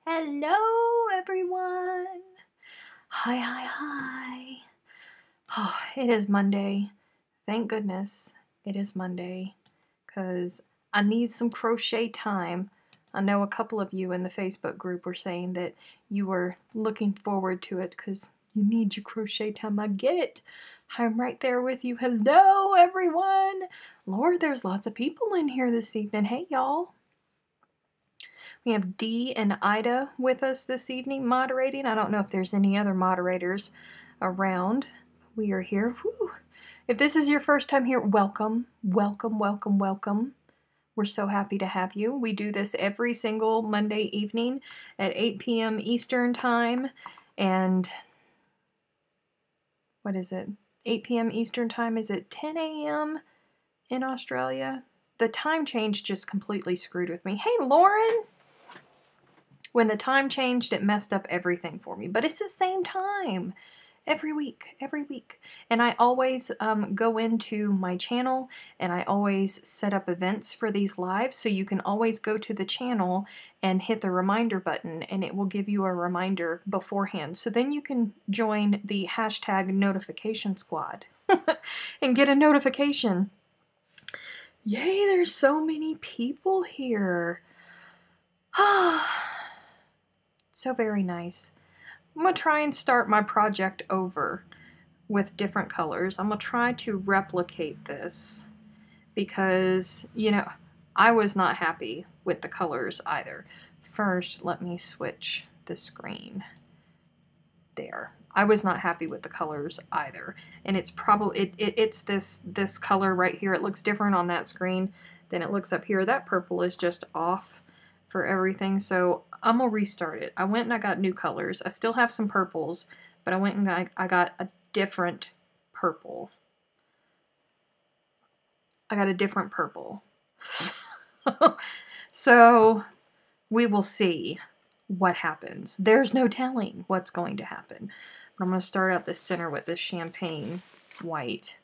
Hello, everyone. Hi. Oh, it is Monday. Thank goodness it is Monday, because I need some crochet time. I know a couple of you in the Facebook group were saying that you were looking forward to it because you need your crochet time. I get it. I'm right there with you. Hello, everyone. Lord, there's lots of people in here this evening. Hey, y'all. We have Dee and Ida with us this evening moderating. I don't know if there's any other moderators around. We are here. Whew. If this is your first time here, welcome. We're so happy to have you. We do this every single Monday evening at 8 p.m. Eastern Time. And what is it? 8 p.m. Eastern Time? Is it 10 a.m. in Australia? The time change just completely screwed with me. Hey, Lauren! When the time changed, it messed up everything for me. But it's the same time every week. And I always go into my channel and I always set up events for these lives. So you can always go to the channel and hit the reminder button and it will give you a reminder beforehand. So then you can join the hashtag notification squad and get a notification. Yay, there's so many people here. So very nice. I'm going to try and start my project over with different colors. I'm going to try to replicate this because, you know, I was not happy with the colors either. First, let me switch the screen. There. I was not happy with the colors either. And it's probably, it's this color right here. It looks different on that screen than it looks up here. That purple is just off for everything, so I'm gonna restart it. I went and I got new colors. I still have some purples, but I went and I got a different purple. So we will see what happens. There's no telling what's going to happen. But I'm going to start out the center with this champagne white.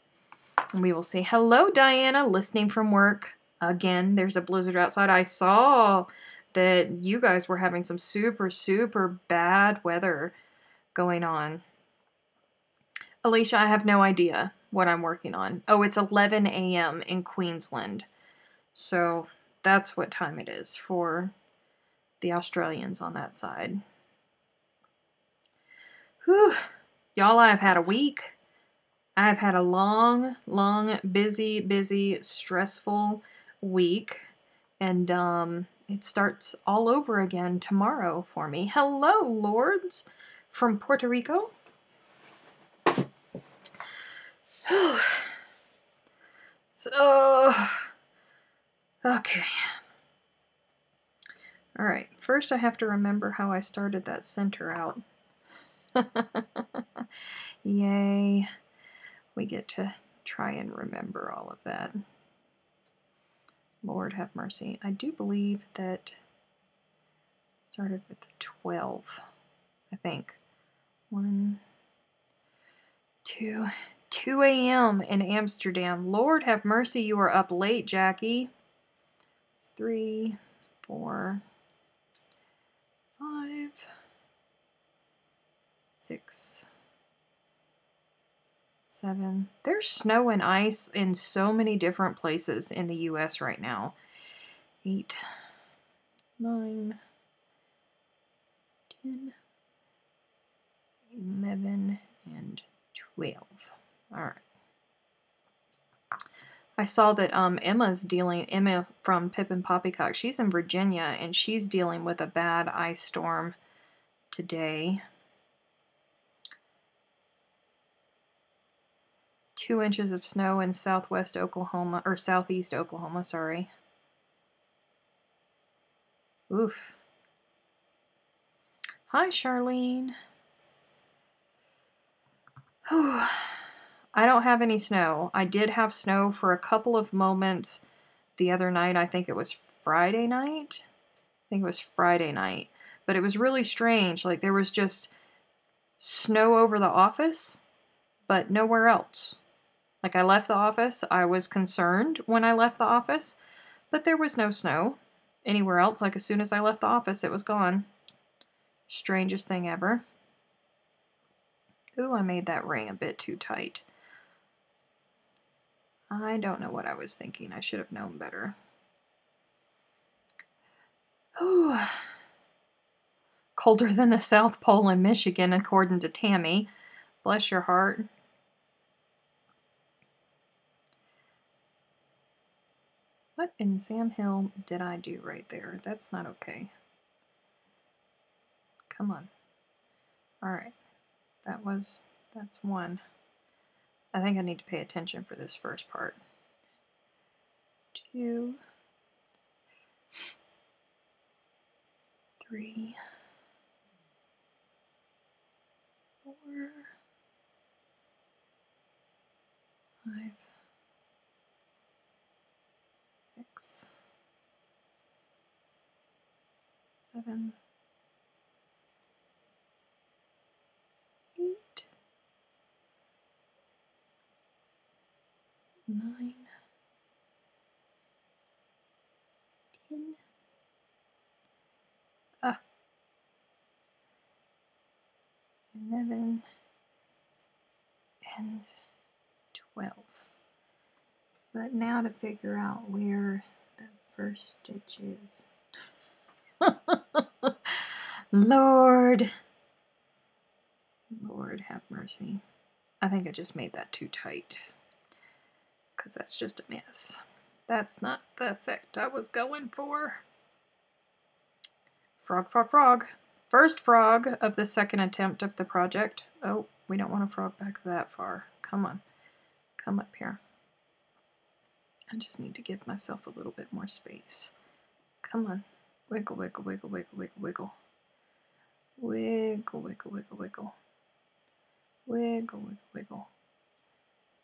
And we will see. Hello, Diana, listening from work. Again, there's a blizzard outside. I saw that you guys were having some super bad weather going on. Alicia, I have no idea what I'm working on. Oh, it's 11 a.m. in Queensland. So that's what time it is for the Australians on that side. Whew. Y'all, I've had a week. I've had a long, busy, stressful week. And it starts all over again tomorrow for me. Hello, Lords from Puerto Rico. So, okay. All right, first I have to remember how I started that center out. Yay. We get to try and remember all of that. Lord have mercy. I do believe that started with 12, I think. 2 a.m. in Amsterdam. Lord have mercy, you are up late, Jackie. 3, 4, 5, 6, 7. There's snow and ice in so many different places in the U.S. right now. 8, 9, 10, 11, and 12. All right. I saw that Emma from Pip and Poppycock, she's in Virginia, and she's dealing with a bad ice storm today. 2 inches of snow in southeast Oklahoma, sorry. Oof. Hi, Charlene. I don't have any snow. I did have snow for a couple of moments the other night. I think it was Friday night. But it was really strange. Like, there was just snow over the office, but nowhere else. Like, I left the office. I was concerned when I left the office, but there was no snow anywhere else. Like, as soon as I left the office, it was gone. Strangest thing ever. Ooh, I made that ring a bit too tight. I don't know what I was thinking. I should have known better. Ooh. Colder than the South Pole in Michigan, according to Tammy. Bless your heart. What in Sam Hill did I do right there? That's not okay. Come on. Alright. That's one. I think I need to pay attention for this first part. 2, 3, 4, 5, 6, 7, 8, 9, 10. 11 and 12. But now to figure out where the first stitch is. Lord have mercy. I think I just made that too tight because that's just a mess. That's not the effect I was going for. Frog, frog, frog. First frog of the second attempt of the project. Oh, we don't want to frog back that far. Come on. Come up here. I just need to give myself a little bit more space. Come on. Wiggle, wiggle, wiggle, wiggle, wiggle, wiggle. Wiggle, wiggle, wiggle, wiggle. Wiggle, wiggle, wiggle.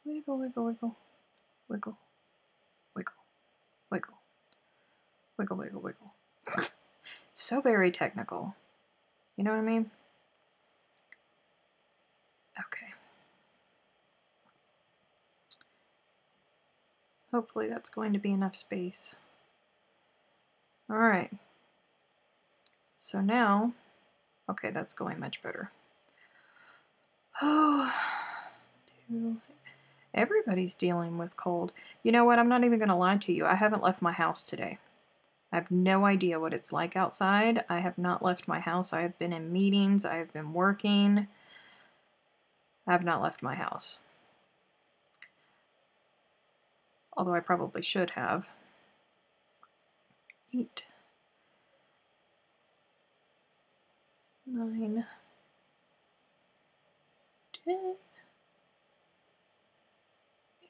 Wiggle, wiggle, wiggle. Wiggle. Wiggle. Wiggle. Wiggle, wiggle, wiggle. So very technical. You know what I mean? Okay. Hopefully that's going to be enough space. Alright. So now, okay, that's going much better. Oh, everybody's dealing with cold. You know what? I'm not even going to lie to you. I haven't left my house today. I have no idea what it's like outside. I have not left my house. I have been in meetings. I have been working. I have not left my house. Although I probably should have. 8, 9, 10,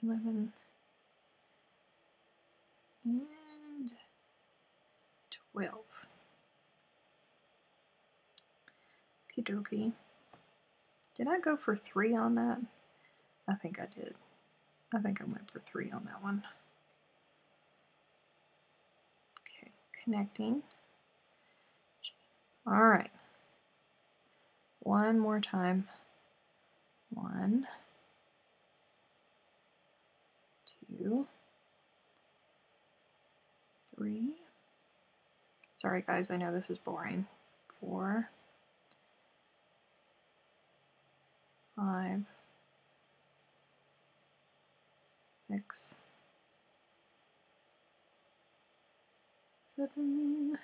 11, and 12. Okie dokie. Did I go for 3 on that? I think I did. I think I went for 3 on that one. Okay, connecting. All right. One more time. 1, 2, 3. Sorry guys, I know this is boring. 4, 5, 6, 7,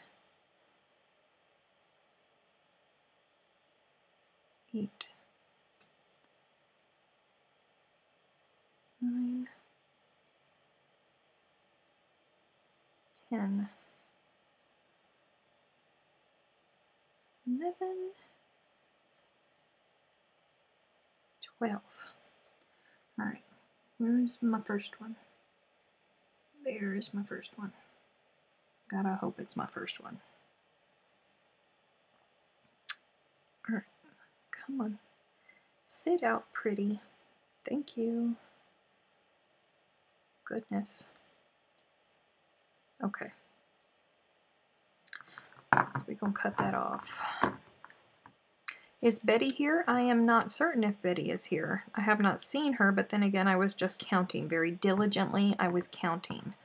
8, 9, 10, 11, 12. All right, where's my first one? There's my first one. Gotta hope it's my first one. All right, come on. Sit out pretty. Thank you. Goodness. Okay. So we're gonna cut that off. Is Betty here? I am not certain if Betty is here. I have not seen her, but then again, I was just counting very diligently. I was counting.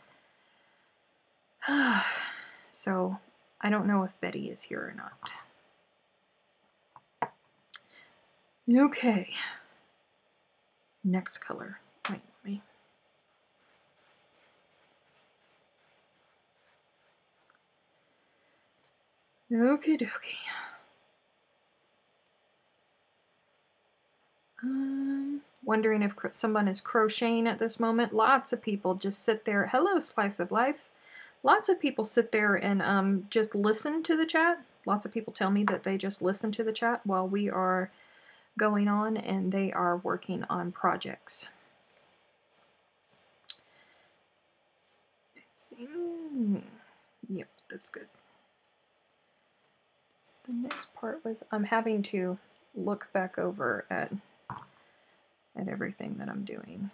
So I don't know if Betty is here or not. Okay. Next color. Wait, let me. Okie dokie. Wondering if someone is crocheting at this moment. Lots of people just sit there. Hello, Slice of Life. Lots of people sit there and just listen to the chat. Lots of people tell me that they just listen to the chat while we are going on, and they are working on projects. Yep, that's good. The next part was I'm having to look back over at everything that I'm doing.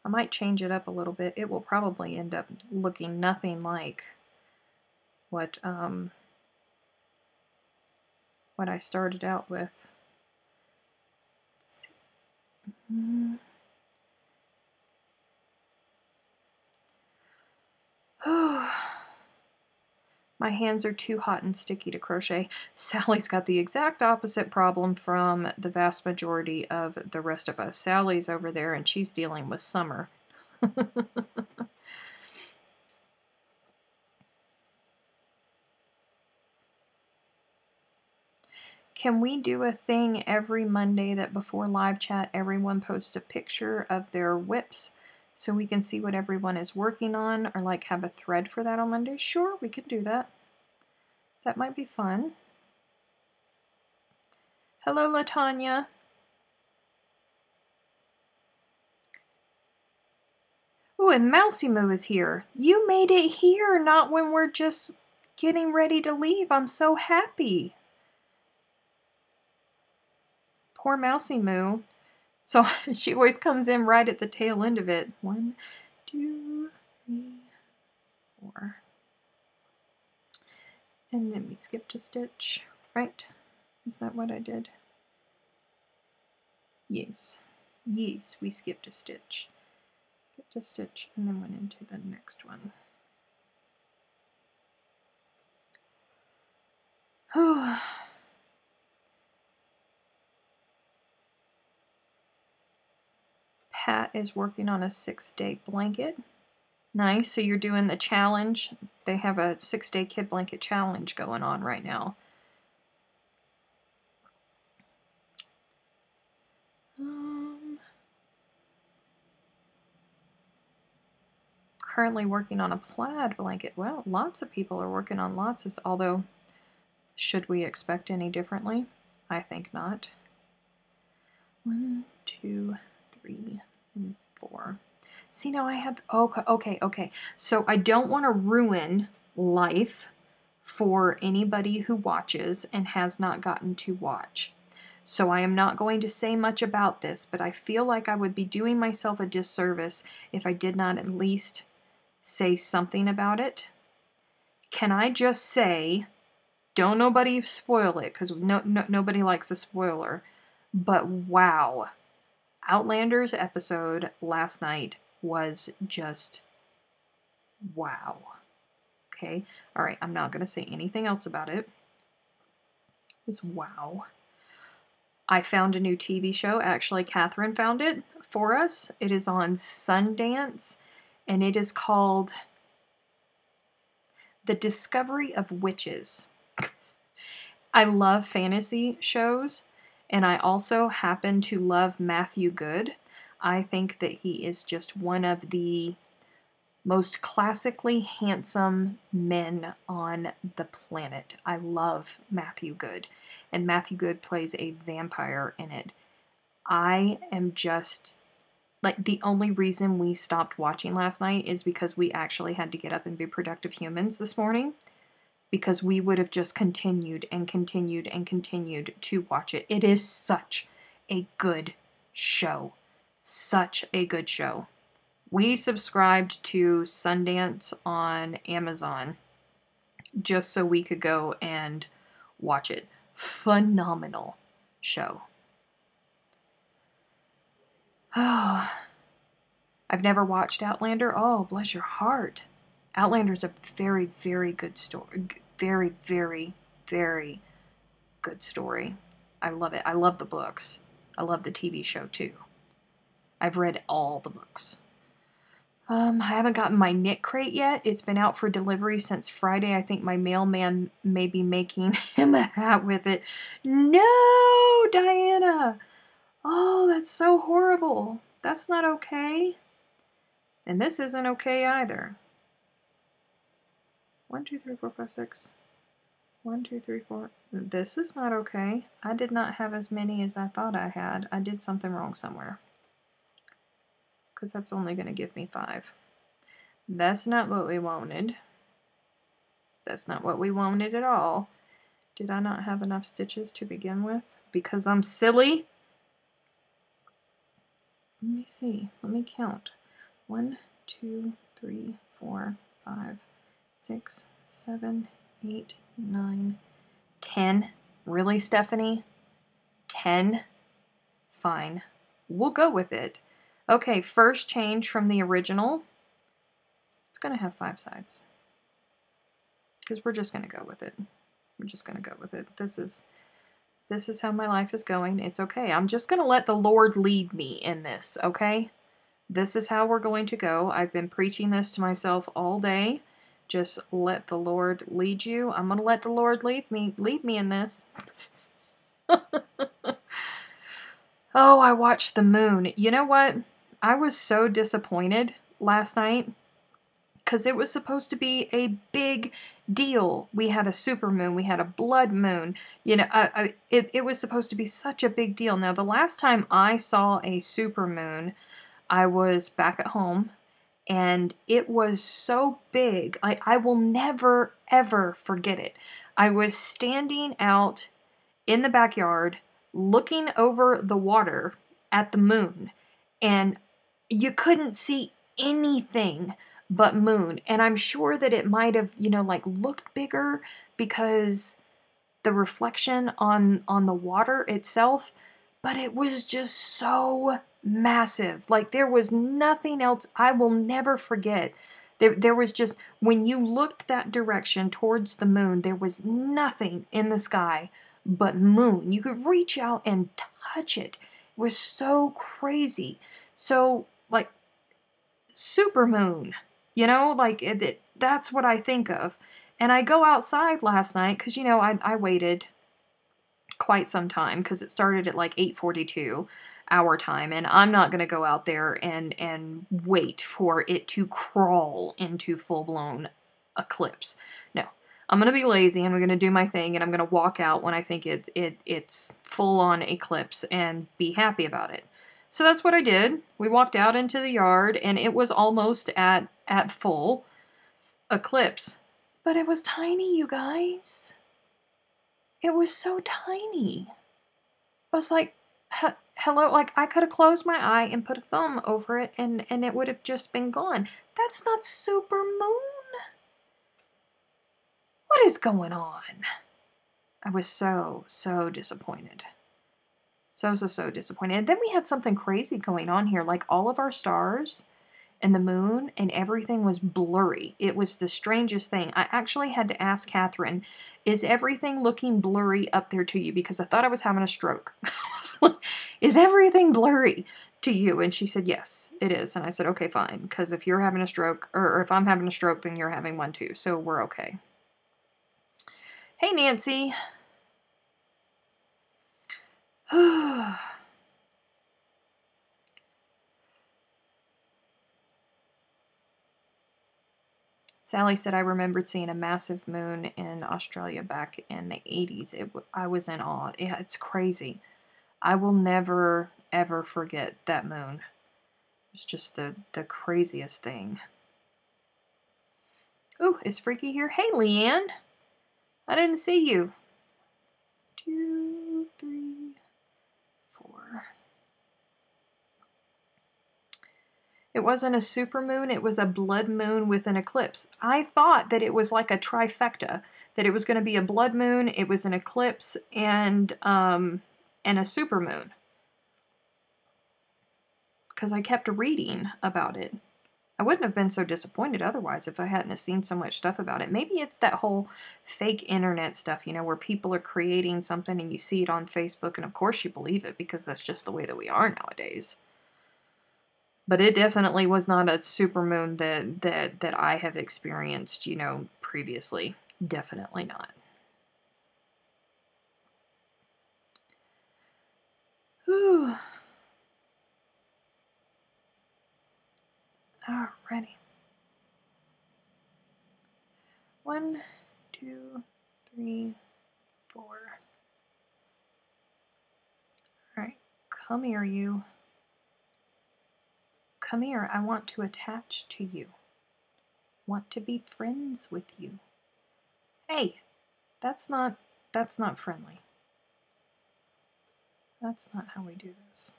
I might change it up a little bit. It will probably end up looking nothing like what I started out with. My hands are too hot and sticky to crochet. Sally's got the exact opposite problem from the vast majority of the rest of us. Sally's over there and she's dealing with summer. Can we do a thing every Monday that before live chat everyone posts a picture of their whips so we can see what everyone is working on, or like have a thread for that on Monday? Sure, we could do that. That might be fun. Hello, LaTanya. Ooh, and Mousy Moo is here. You made it here, not when we're just getting ready to leave. I'm so happy. Poor Mousy Moo. So she always comes in right at the tail end of it. 1, 2, 3, 4. And then we skipped a stitch, right? Is that what I did? Yes. Yes, we skipped a stitch. Skipped a stitch and then went into the next one. Oh. Pat is working on a 6-day blanket. Nice. So you're doing the challenge. They have a 6-day kid blanket challenge going on right now. Currently working on a plaid blanket. Well, lots of people are working on lots of, although should we expect any differently? I think not. 1, 2, 3, and 4. See, now I have, okay. So I don't want to ruin life for anybody who watches and has not gotten to watch. So I am not going to say much about this, but I feel like I would be doing myself a disservice if I did not at least say something about it. Can I just say, don't nobody spoil it, because nobody likes a spoiler, but wow, Outlander's episode last night was just wow. Okay, all right, I'm not going to say anything else about it. It's wow. I found a new TV show. Actually, Catherine found it for us. It is on Sundance, and it is called The Discovery of Witches. I love fantasy shows, and I also happen to love Matthew Good. I think that he is just one of the most classically handsome men on the planet. I love Matthew Good, and Matthew Good plays a vampire in it. I am just, like, the only reason we stopped watching last night is because we actually had to get up and be productive humans this morning, because we would have just continued and continued and continued to watch it. It is such a good show. Such a good show. We subscribed to Sundance on Amazon just so we could go and watch it. Phenomenal show. Oh, I've never watched Outlander. Oh, bless your heart. Outlander's a very, very good story. Very, very, very good story. I love it. I love the books. I love the TV show too. I've read all the books. I haven't gotten my knit crate yet. It's been out for delivery since Friday. I think my mailman may be making him a hat with it. No, Diana! Oh, that's so horrible. That's not okay. And this isn't okay either. 1, 2, 3, 4, 5, 6. 1, 2, 3, 4. This is not okay. I did not have as many as I thought I had. I did something wrong somewhere. Because that's only going to give me 5. That's not what we wanted. That's not what we wanted at all. Did I not have enough stitches to begin with? Because I'm silly? Let me see. Let me count. 1, 2, 3, 4, 5, 6, 7, 8, 9, 10. Really, Stephanie? 10? Fine. We'll go with it. Okay, first change from the original. It's going to have 5 sides. Because we're just going to go with it. We're just going to go with it. This is how my life is going. It's okay. I'm just going to let the Lord lead me in this, okay? This is how we're going to go. I've been preaching this to myself all day. Just let the Lord lead you. I'm going to let the Lord lead me in this. Oh, I watched the moon. You know what? I was so disappointed last night because it was supposed to be a big deal. We had a super moon. We had a blood moon. You know, it was supposed to be such a big deal. Now, the last time I saw a super moon, I was back at home, and it was so big. I will never, ever forget it. I was standing out in the backyard looking over the water at the moon, and you couldn't see anything but moon. And I'm sure that it might have, you know, like looked bigger because the reflection on the water itself, but it was just so massive. Like there was nothing else. I will never forget. There was just, when you looked that direction towards the moon, there was nothing in the sky but moon. You could reach out and touch it. It was so crazy. So, like, super moon, you know, like that's what I think of. And I go outside last night because, you know, I waited quite some time because it started at like 8:42 our time, and I'm not going to go out there and wait for it to crawl into full-blown eclipse. No. I'm going to be lazy, and I'm going to do my thing, and I'm going to walk out when I think it's full-on eclipse and be happy about it. So that's what I did. We walked out into the yard, and it was almost at full eclipse. But it was tiny, you guys. It was so tiny. I was like, hello? Like, I could have closed my eye and put a thumb over it, and it would have just been gone. That's not super moon. What is going on? I was so disappointed. So disappointed. And then we had something crazy going on here. Like all of our stars and the moon and everything was blurry. It was the strangest thing. I actually had to ask Catherine, is everything looking blurry up there to you? Because I thought I was having a stroke. Is everything blurry to you? And she said, yes, it is. And I said, okay, fine. Because if you're having a stroke, or if I'm having a stroke, then you're having one too. So we're okay. Hey, Nancy. Sally said, I remembered seeing a massive moon in Australia back in the 80s. I was in awe. It's crazy. I will never, ever forget that moon. It's just the craziest thing. Ooh, is Freaky here? Hey, Leanne. I didn't see you. 2, 3, 4. It wasn't a super moon, it was a blood moon with an eclipse. I thought that it was like a trifecta, that it was going to be a blood moon, it was an eclipse, and a super moon. Because I kept reading about it. I wouldn't have been so disappointed otherwise if I hadn't have seen so much stuff about it. Maybe it's that whole fake internet stuff, you know, where people are creating something and you see it on Facebook and of course you believe it because that's just the way that we are nowadays. But it definitely was not a supermoon that I have experienced, you know, previously. Definitely not. Whew. Alrighty. 1, 2, 3, 4. Alright, come here, you. Come here, I want to attach to you. Want to be friends with you. Hey, that's not friendly. That's not how we do this.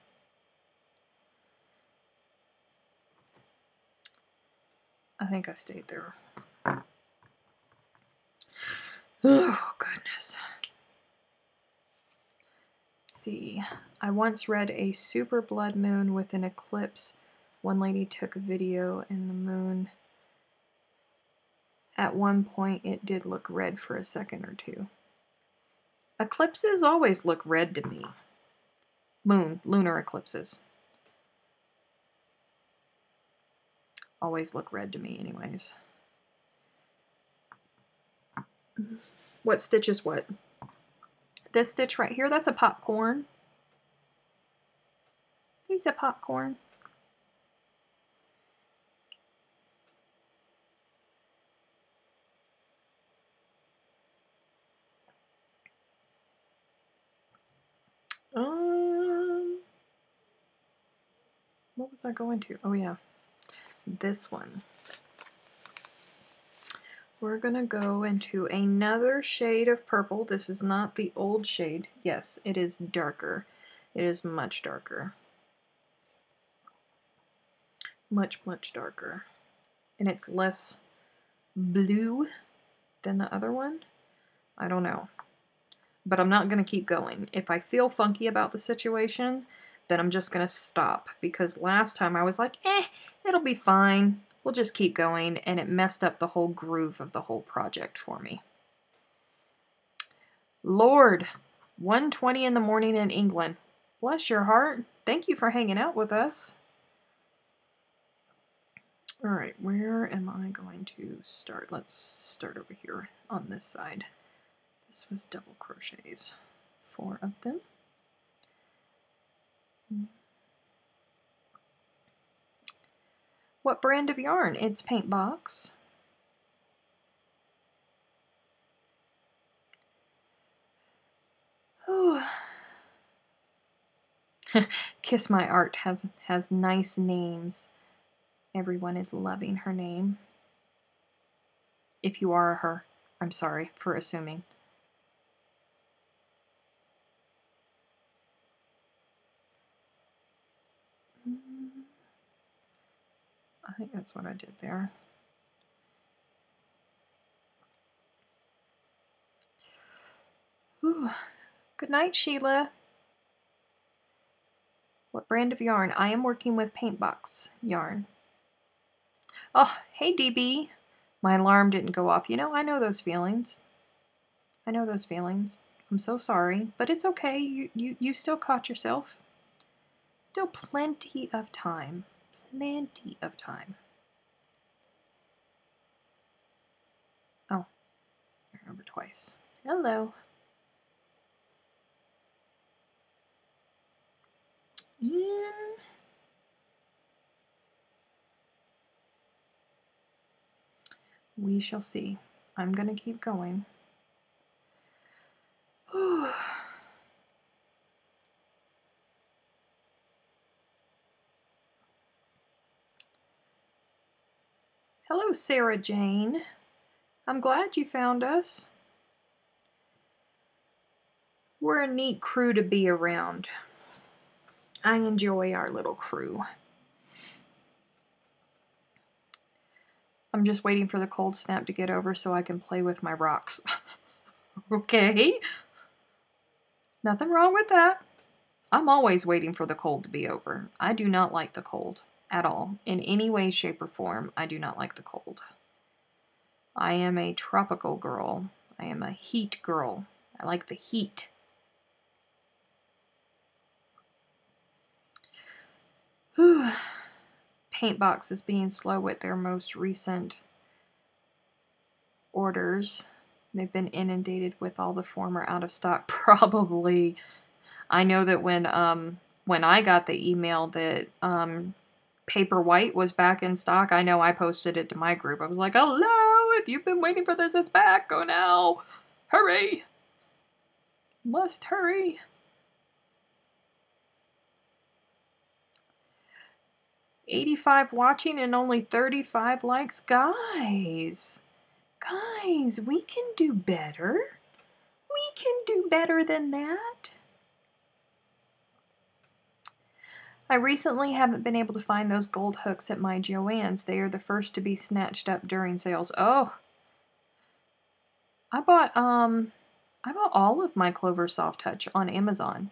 I think I stayed there. Oh, goodness. Let's see. I once read a super blood moon with an eclipse. One lady took a video and the moon, at one point, it did look red for a second or two. Eclipses always look red to me. Lunar eclipses. Always look red to me anyways. What stitch is what? This stitch right here, that's a popcorn. He's a popcorn. What was I going to? Oh yeah, this one. We're gonna go into another shade of purple. This is not the old shade. Yes, it is darker. It is much darker. Much, much darker. And it's less blue than the other one. I don't know. But I'm not gonna keep going. If I feel funky about the situation, then I'm just gonna stop. Because last time I was like, it'll be fine. We'll just keep going, and it messed up the whole groove of the whole project for me. Lord, 1:20 in the morning in England. Bless your heart. Thank you for hanging out with us. All right, where am I going to start? Let's start over here on this side. This was double crochets, 4 of them. What brand of yarn? It's Paint Box. Oh. Kiss My Art has nice names. Everyone is loving her name. If you are her, I'm sorry for assuming. I think that's what I did there. Ooh. Good night, Sheila. What brand of yarn? I am working with Paint Box yarn. Oh, hey, DB. My alarm didn't go off. You know, I know those feelings. I know those feelings. I'm so sorry, but it's okay. You still caught yourself. Still plenty of time. Plenty of time. Oh, I remember twice. Hello. We shall see. I'm gonna keep going. Hello, Sarah Jane. I'm glad you found us. We're a neat crew to be around. I enjoy our little crew. I'm just waiting for the cold snap to get over so I can play with my rocks. Okay. Nothing wrong with that. I'm always waiting for the cold to be over. I do not like the cold. at all. In any way, shape, or form, I do not like the cold. I am a tropical girl. I am a heat girl. I like the heat. Whew. Paintbox is being slow with their most recent orders. They've been inundated with all the former out of stock. Probably. I know that when I got the email that Paper White was back in stock, I know I posted it to my group. I was like, hello, if you've been waiting for this, it's back. Go now. Hurry. Must hurry. $85 watching and only 35 likes. Guys, we can do better. We can do better than that. I recently haven't been able to find those gold hooks at my Joann's. They are the first to be snatched up during sales. Oh, I bought all of my Clover Soft Touch on Amazon.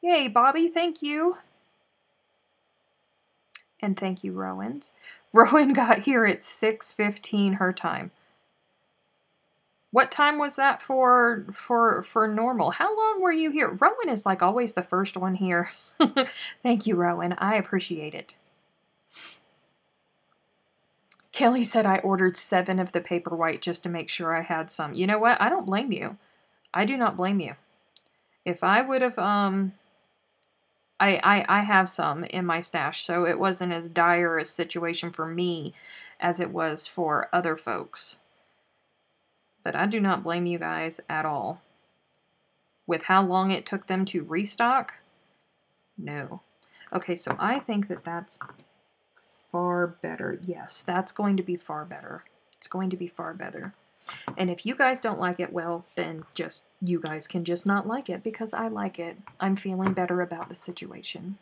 Yay, Bobby, thank you. And thank you, Rowan's. Rowan got here at 6:15 her time. What time was that for normal? How long were you here? Rowan is like always the first one here. Thank you, Rowan. I appreciate it. Kelly said I ordered 7 of the Paper White just to make sure I had some. You know what? I don't blame you. I do not blame you. If I would have, I have some in my stash, so it wasn't as dire a situation for me as it was for other folks. But I do not blame you guys at all. With how long it took them to restock? No. Okay, so I think that that's far better. Yes, that's going to be far better. It's going to be far better. And if you guys don't like it, well, then just, you guys can just not like it because I like it. I'm feeling better about the situation.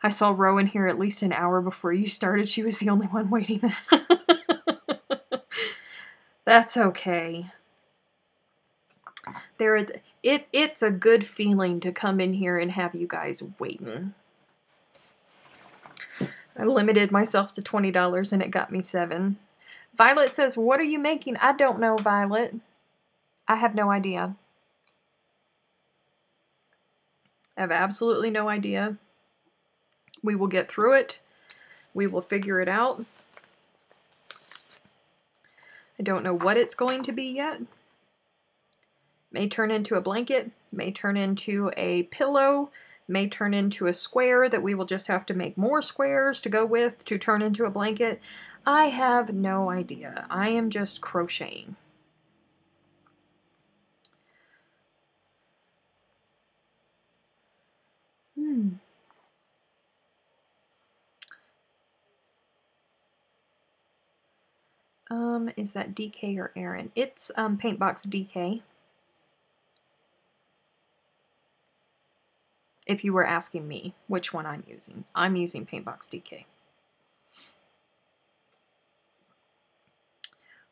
I saw Rowan here at least an hour before you started. She was the only one waiting. That's okay. It's a good feeling to come in here and have you guys waiting. I limited myself to $20 and it got me $7. Violet says, what are you making? I don't know, Violet. I have no idea. I have absolutely no idea. We will get through it. We will figure it out. I don't know what it's going to be yet. May turn into a blanket, may turn into a pillow, may turn into a square that we will just have to make more squares to go with to turn into a blanket. I have no idea. I am just crocheting. Is that DK or Aaron? It's Paintbox DK. If you were asking me which one I'm using Paintbox DK.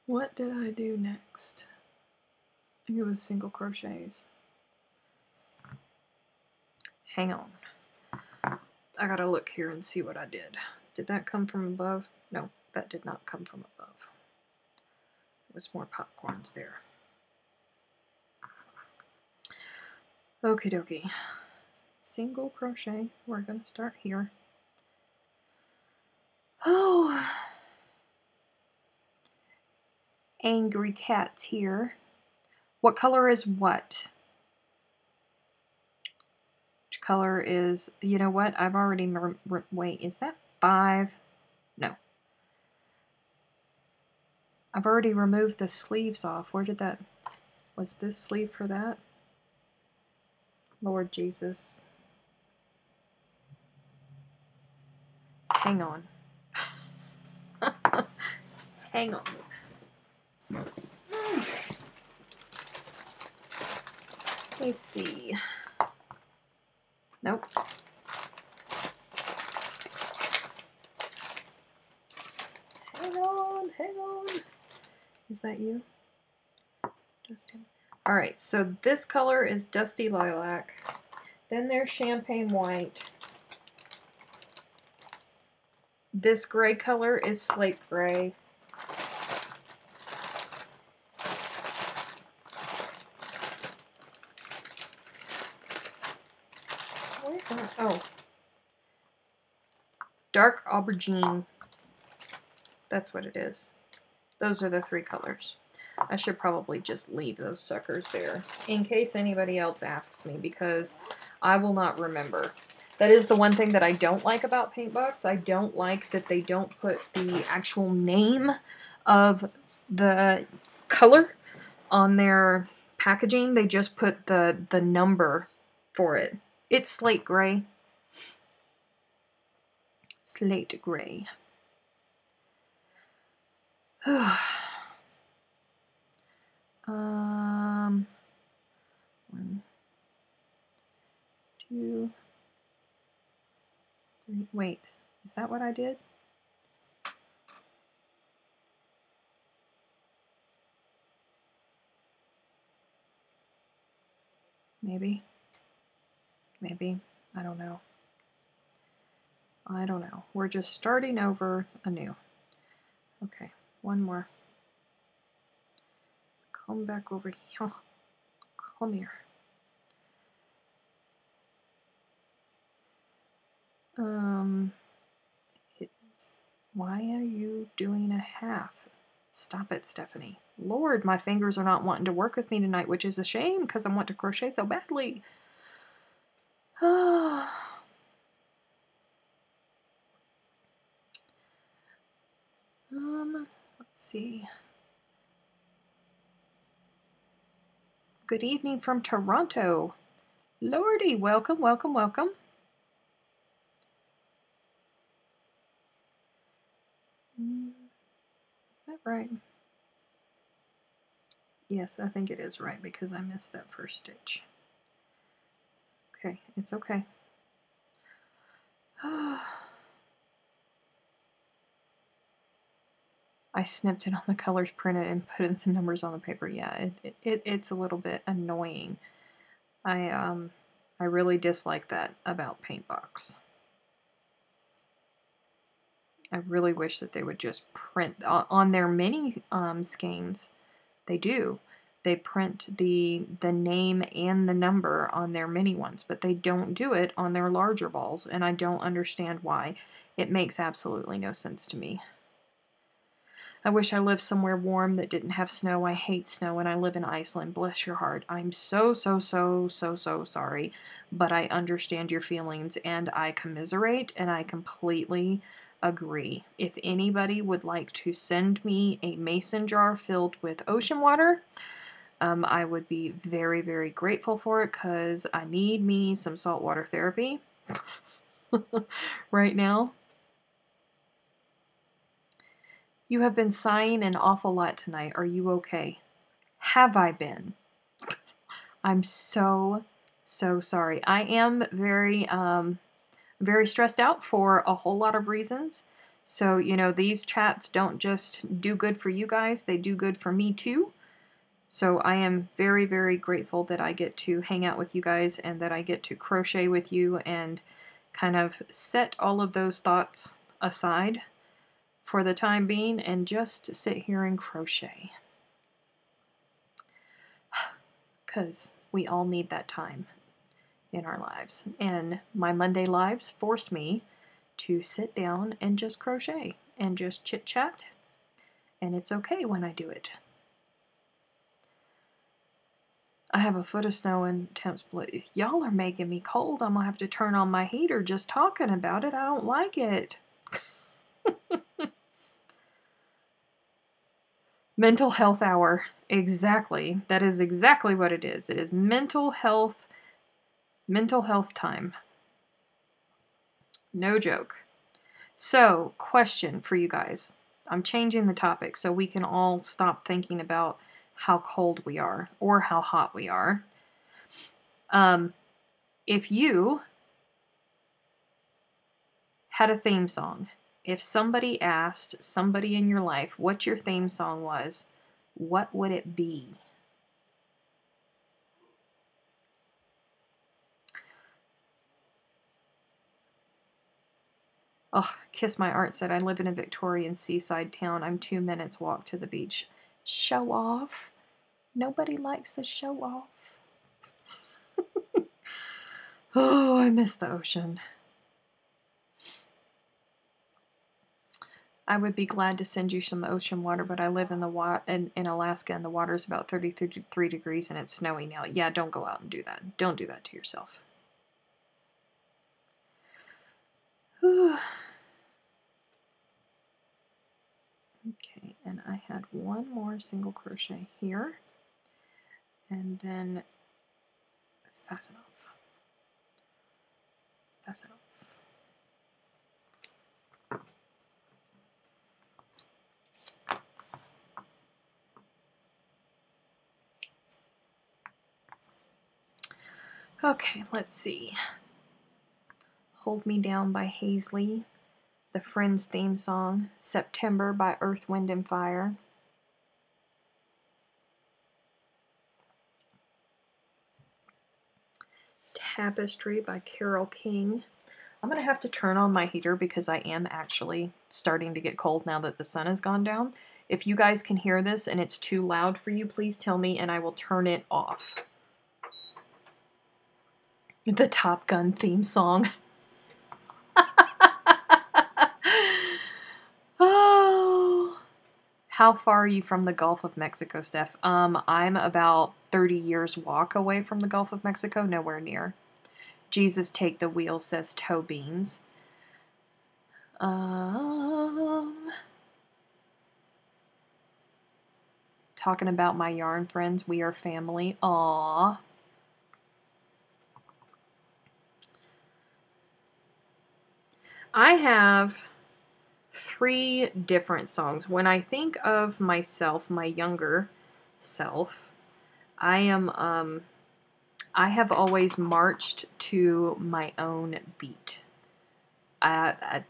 What did I do next? I think it was single crochets. Hang on. I gotta look here and see what I did. Did that come from above? No, that did not come from above. There was more popcorns there. Okie dokie. Single crochet. We're gonna start here. Oh, Angry Cat's here. What color is what? Which color is, you know what? I've already, wait, is that 5? No. I've already removed the sleeves off. Where did that, was this sleeve for that? Lord Jesus. Hang on. Hang on. Let's see. Nope. Hang on, hang on. Is that you? Justin. Alright, so this color is Dusty Lilac. Then there's champagne white. This gray color is slate gray. Oh. Dark aubergine. That's what it is. Those are the 3 colors. I should probably just leave those suckers there in case anybody else asks me, because I will not remember. That is the one thing that I don't like about Paintbox. I don't like that they don't put the actual name of the color on their packaging. They just put the number for it. It's slate gray. Slate gray. 1, 2, 3. Wait, is that what I did? Maybe. Maybe. I don't know. I don't know. We're just starting over anew. Okay, one more. Come back over here. Come here. Why are you doing a half? Stop it, Stephanie. Lord, my fingers are not wanting to work with me tonight, which is a shame because I want to crochet so badly. Let's see. Good evening from Toronto. Lordy, welcome, welcome, welcome. Is that right? Yes, I think it is right because I missed that first stitch. Okay, it's okay. I snipped it on the colors printed and put in the numbers on the paper. Yeah, it's a little bit annoying. I really dislike that about Paintbox. I really wish that they would just print on their mini skeins. They do. They print the name and the number on their mini ones, but they don't do it on their larger balls, and I don't understand why. It makes absolutely no sense to me. I wish I lived somewhere warm that didn't have snow. I hate snow, and I live in Iceland. Bless your heart. I'm so sorry, but I understand your feelings, and I commiserate, and I completely agree. If anybody would like to send me a mason jar filled with ocean water, I would be very, very grateful for it, because I need me some saltwater therapy right now. You have been sighing an awful lot tonight. Are you okay? Have I been? I'm so sorry. I am very, very stressed out for a whole lot of reasons. So, you know, these chats don't just do good for you guys. They do good for me too. So I am very, very grateful that I get to hang out with you guys and that I get to crochet with you and kind of set all of those thoughts aside for the time being and just sit here and crochet. Because we all need that time in our lives. And my Monday lives force me to sit down and just crochet and just chit chat. And it's okay when I do it. I have a foot of snow and temps split. Y'all are making me cold. I'm going to have to turn on my heater just talking about it. I don't like it. Mental health hour. Exactly. That is exactly what it is. It is mental health time. No joke. So, question for you guys. I'm changing the topic so we can all stop thinking about how cold we are or how hot we are. If you had a theme song, if somebody asked somebody in your life what your theme song was, what would it be? Oh, Kiss My Art said, I live in a Victorian seaside town. I'm 2 minutes walk to the beach. Show off. Nobody likes to show off. Oh, I miss the ocean. I would be glad to send you some ocean water, but I live in in Alaska, and the water is about 33 degrees, and it's snowy now. Yeah, don't go out and do that. Don't do that to yourself. Whew. Okay, and I had one more single crochet here, and then fasten off. Fasten off. Okay, let's see. Hold Me Down by Hazley. The Friends theme song. September by Earth, Wind, and Fire. Tapestry by Carole King. I'm going to have to turn on my heater because I am actually starting to get cold now that the sun has gone down. If you guys can hear this and it's too loud for you, please tell me and I will turn it off. The Top Gun theme song. Oh. How far are you from the Gulf of Mexico, Steph? I'm about 30 years walk away from the Gulf of Mexico, nowhere near. Jesus Take the Wheel, says Toe Beans. Talking about my yarn friends, we are family. Aww. I have 3 different songs. When I think of myself, my younger self, I have always marched to my own beat. I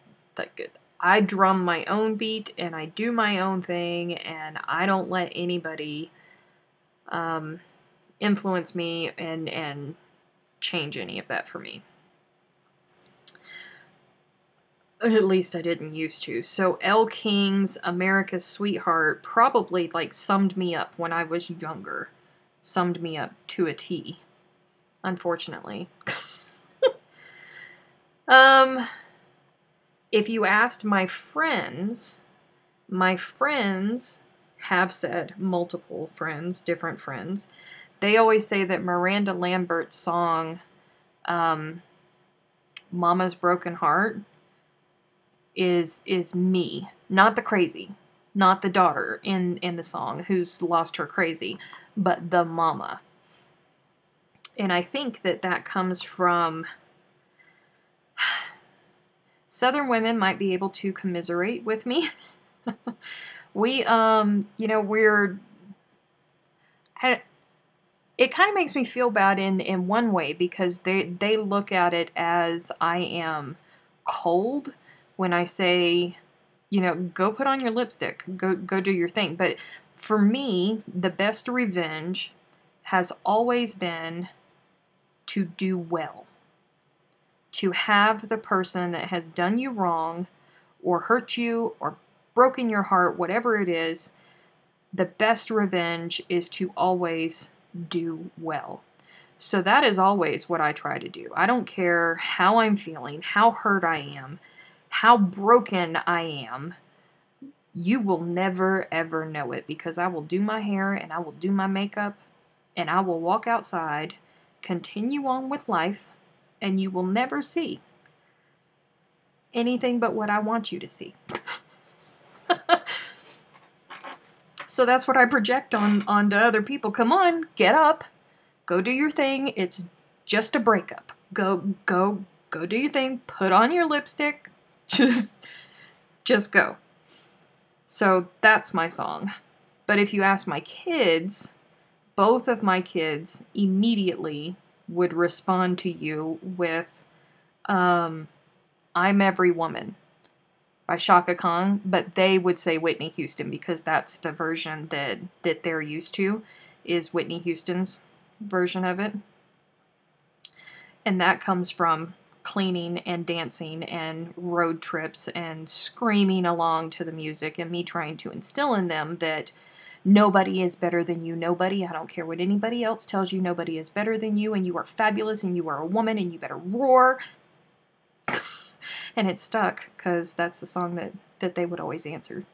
drum my own beat and I do my own thing, and I don't let anybody influence me and change any of that for me. At least I didn't used to. So Elle King's America's Sweetheart probably like summed me up when I was younger. Summed me up to a T. Unfortunately. If you asked my friends have said, multiple friends, different friends, they always say that Miranda Lambert's song, Mama's Broken Heart, is me, not the crazy, not the daughter in the song who's lost her crazy, but the mama. And I think that comes from Southern women might be able to commiserate with me. We, you know, it kind of makes me feel bad in one way because they look at it as I am cold when I say, you know, go put on your lipstick, go do your thing. But for me, the best revenge has always been to do well. To have the person that has done you wrong or hurt you or broken your heart, whatever it is, the best revenge is to always do well. So that is always what I try to do. I don't care how I'm feeling, how hurt I am, how broken I am. You will never ever know it because I will do my hair and I will do my makeup and I will walk outside, continue on with life, and you will never see anything but what I want you to see. So that's what I project onto other people. Come on, get up. Go do your thing. It's just a breakup. Go do your thing. Put on your lipstick. Just go. So that's my song. But if you ask my kids, both of my kids immediately would respond to you with I'm Every Woman by Shaka Khan, but they would say Whitney Houston because that's the version that they're used to, is Whitney Houston's version of it. And that comes from cleaning and dancing and road trips and screaming along to the music, and me trying to instill in them that nobody is better than you. Nobody, I don't care what anybody else tells you, nobody is better than you, and you are fabulous, and you are a woman, and you better roar. And it stuck, because that's the song that they would always answer.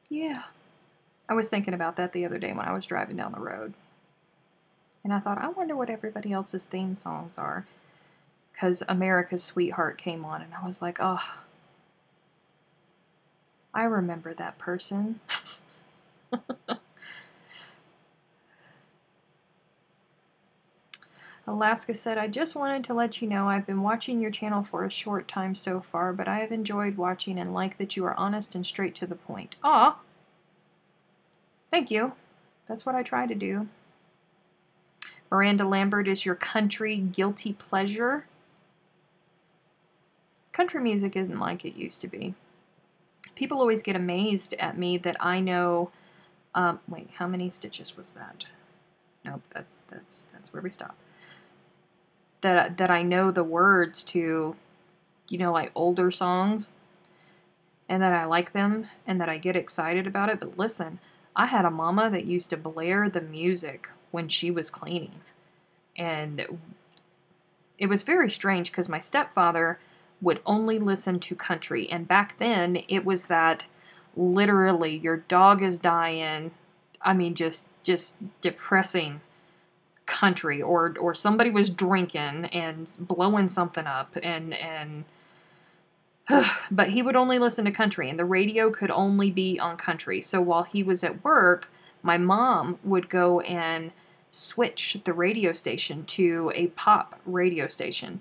Yeah. I was thinking about that the other day when I was driving down the road. And I thought, I wonder what everybody else's theme songs are. Because America's Sweetheart came on, and I was like, oh, I remember that person. Alaska said, I just wanted to let you know I've been watching your channel for a short time so far, but I have enjoyed watching and like that you are honest and straight to the point. Aw! Thank you. That's what I try to do. Miranda Lambert is your country guilty pleasure. Country music isn't like it used to be. People always get amazed at me that I know, wait, how many stitches was that? Nope, that's where we stop. That I know the words to, you know, like older songs, and that I like them, and that I get excited about it. But listen, I had a mama that used to blare the music when she was cleaning. And it was very strange because my stepfather would only listen to country. And back then, it was that literally your dog is dying. I mean, just depressing country, or somebody was drinking and blowing something up, and but he would only listen to country, and the radio could only be on country. So while he was at work, my mom would go and switch the radio station to a pop radio station.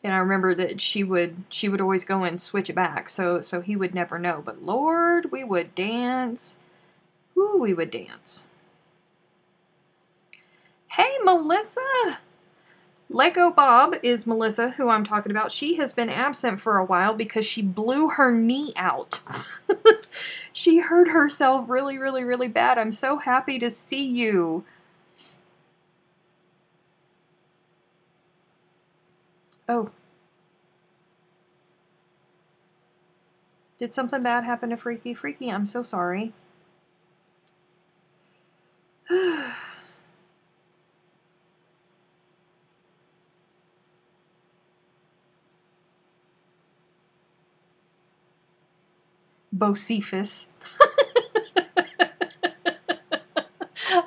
And I remember that she would always go and switch it back, so he would never know. But Lord, we would dance. Ooh, we would dance. Hey, Melissa! Lego Bob is Melissa, who I'm talking about. She has been absent for a while because she blew her knee out. She hurt herself really, really, really bad. I'm so happy to see you. Oh. Did something bad happen to Freaky? Freaky, I'm so sorry. Bocephus.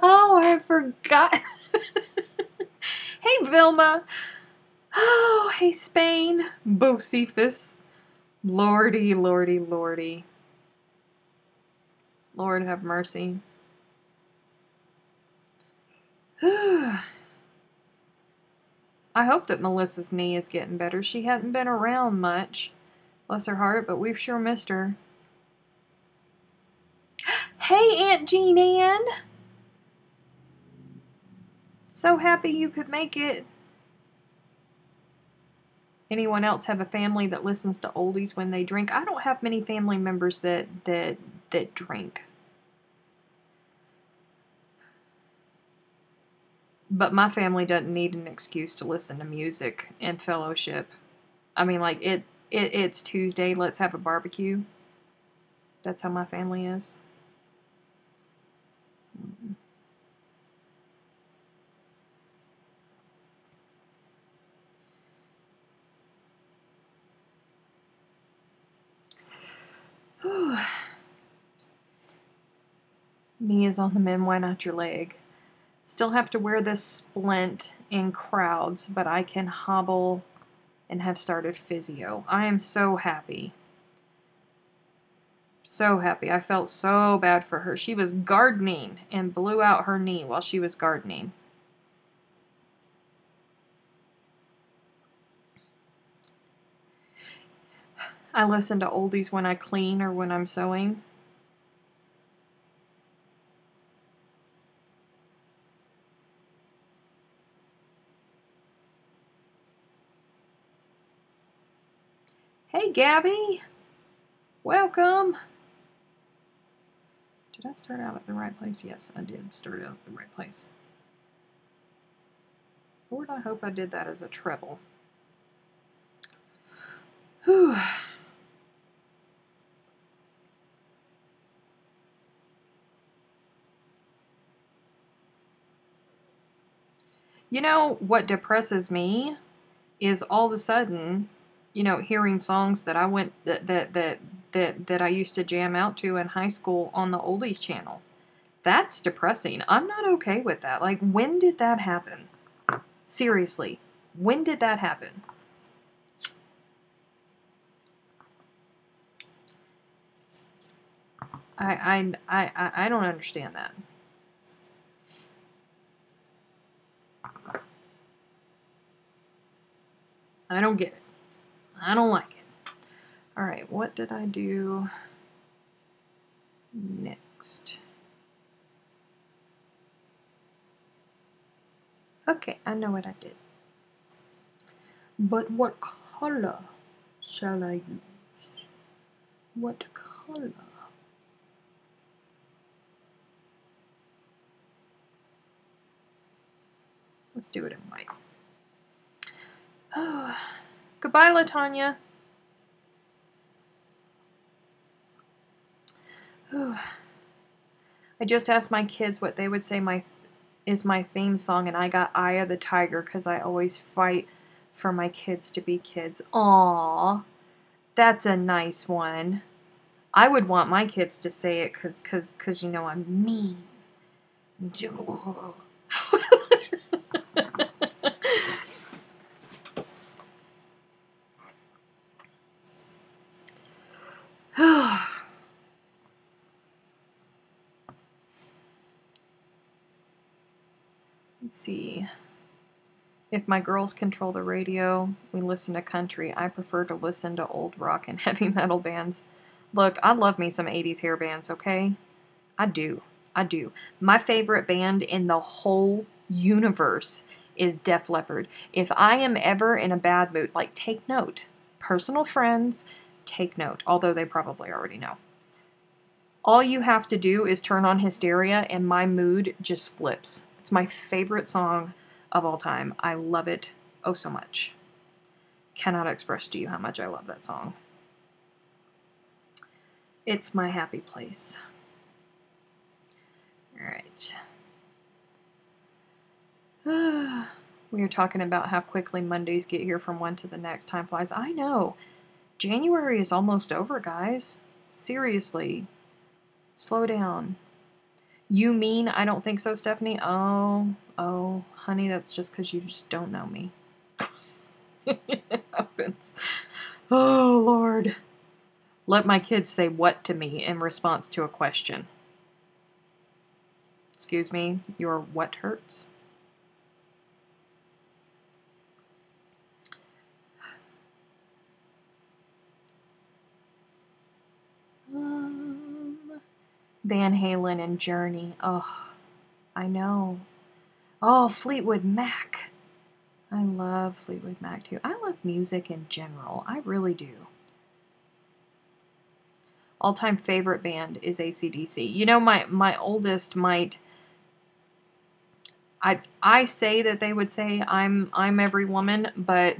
Oh, I forgot. Hey, Vilma. Oh, hey, Spain. Bocephus. Lordy, lordy, lordy. Lord have mercy. I hope that Melissa's knee is getting better. She hadn't been around much. Bless her heart, but we've sure missed her. Hey, Aunt Jean Ann. So happy you could make it. Anyone else have a family that listens to oldies when they drink? I don't have many family members that drink. But my family doesn't need an excuse to listen to music and fellowship. I mean, like, it's Tuesday, let's have a barbecue. That's how my family is. Knee is on the mend, why not your leg? Still have to wear this splint in crowds, but I can hobble and have started physio. I am so happy. So happy. I felt so bad for her. She was gardening and blew out her knee while she was gardening. I listen to oldies when I clean or when I'm sewing. Hey, Gabby. Welcome. Did I start out at the right place? Yes, I did start out at the right place. Lord, I hope I did that as a treble. Whew. You know, what depresses me is all of a sudden, you know, hearing songs that I went, that I used to jam out to in high school on the Oldies channel. That's depressing. I'm not okay with that. Like, when did that happen? Seriously, when did that happen? I don't understand that. I don't get it. I don't like it. All right, what did I do next? Okay, I know what I did. But what color shall I use? What color? Let's do it in white. Oh, goodbye, LaTanya. Oh. I just asked my kids what they would say is my theme song, and I got Eye of the Tiger because I always fight for my kids to be kids. Aww, that's a nice one. I would want my kids to say it because you know I'm mean. Let's see. If my girls control the radio, we listen to country. I prefer to listen to old rock and heavy metal bands. Look, I love me some 80s hair bands, okay? I do. I do. My favorite band in the whole universe is Def Leppard. If I am ever in a bad mood, like, take note. Personal friends, take note. Although they probably already know. All you have to do is turn on Hysteria and my mood just flips. It's my favorite song of all time. I love it oh so much. Cannot express to you how much I love that song. It's my happy place. Alright. We were talking about how quickly Mondays get here from one to the next. Time flies. I know. January is almost over, guys. Seriously. Slow down. You mean I don't think so, Stephanie? Oh, honey, that's just because you just don't know me. It happens. Oh, Lord. Let my kids say what to me in response to a question. Excuse me, your what hurts? Van Halen and Journey. Oh, I know. Oh, Fleetwood Mac. I love Fleetwood Mac too. I love music in general. I really do. All-time favorite band is AC/DC. You know, my oldest might... I say that they would say I'm every woman, but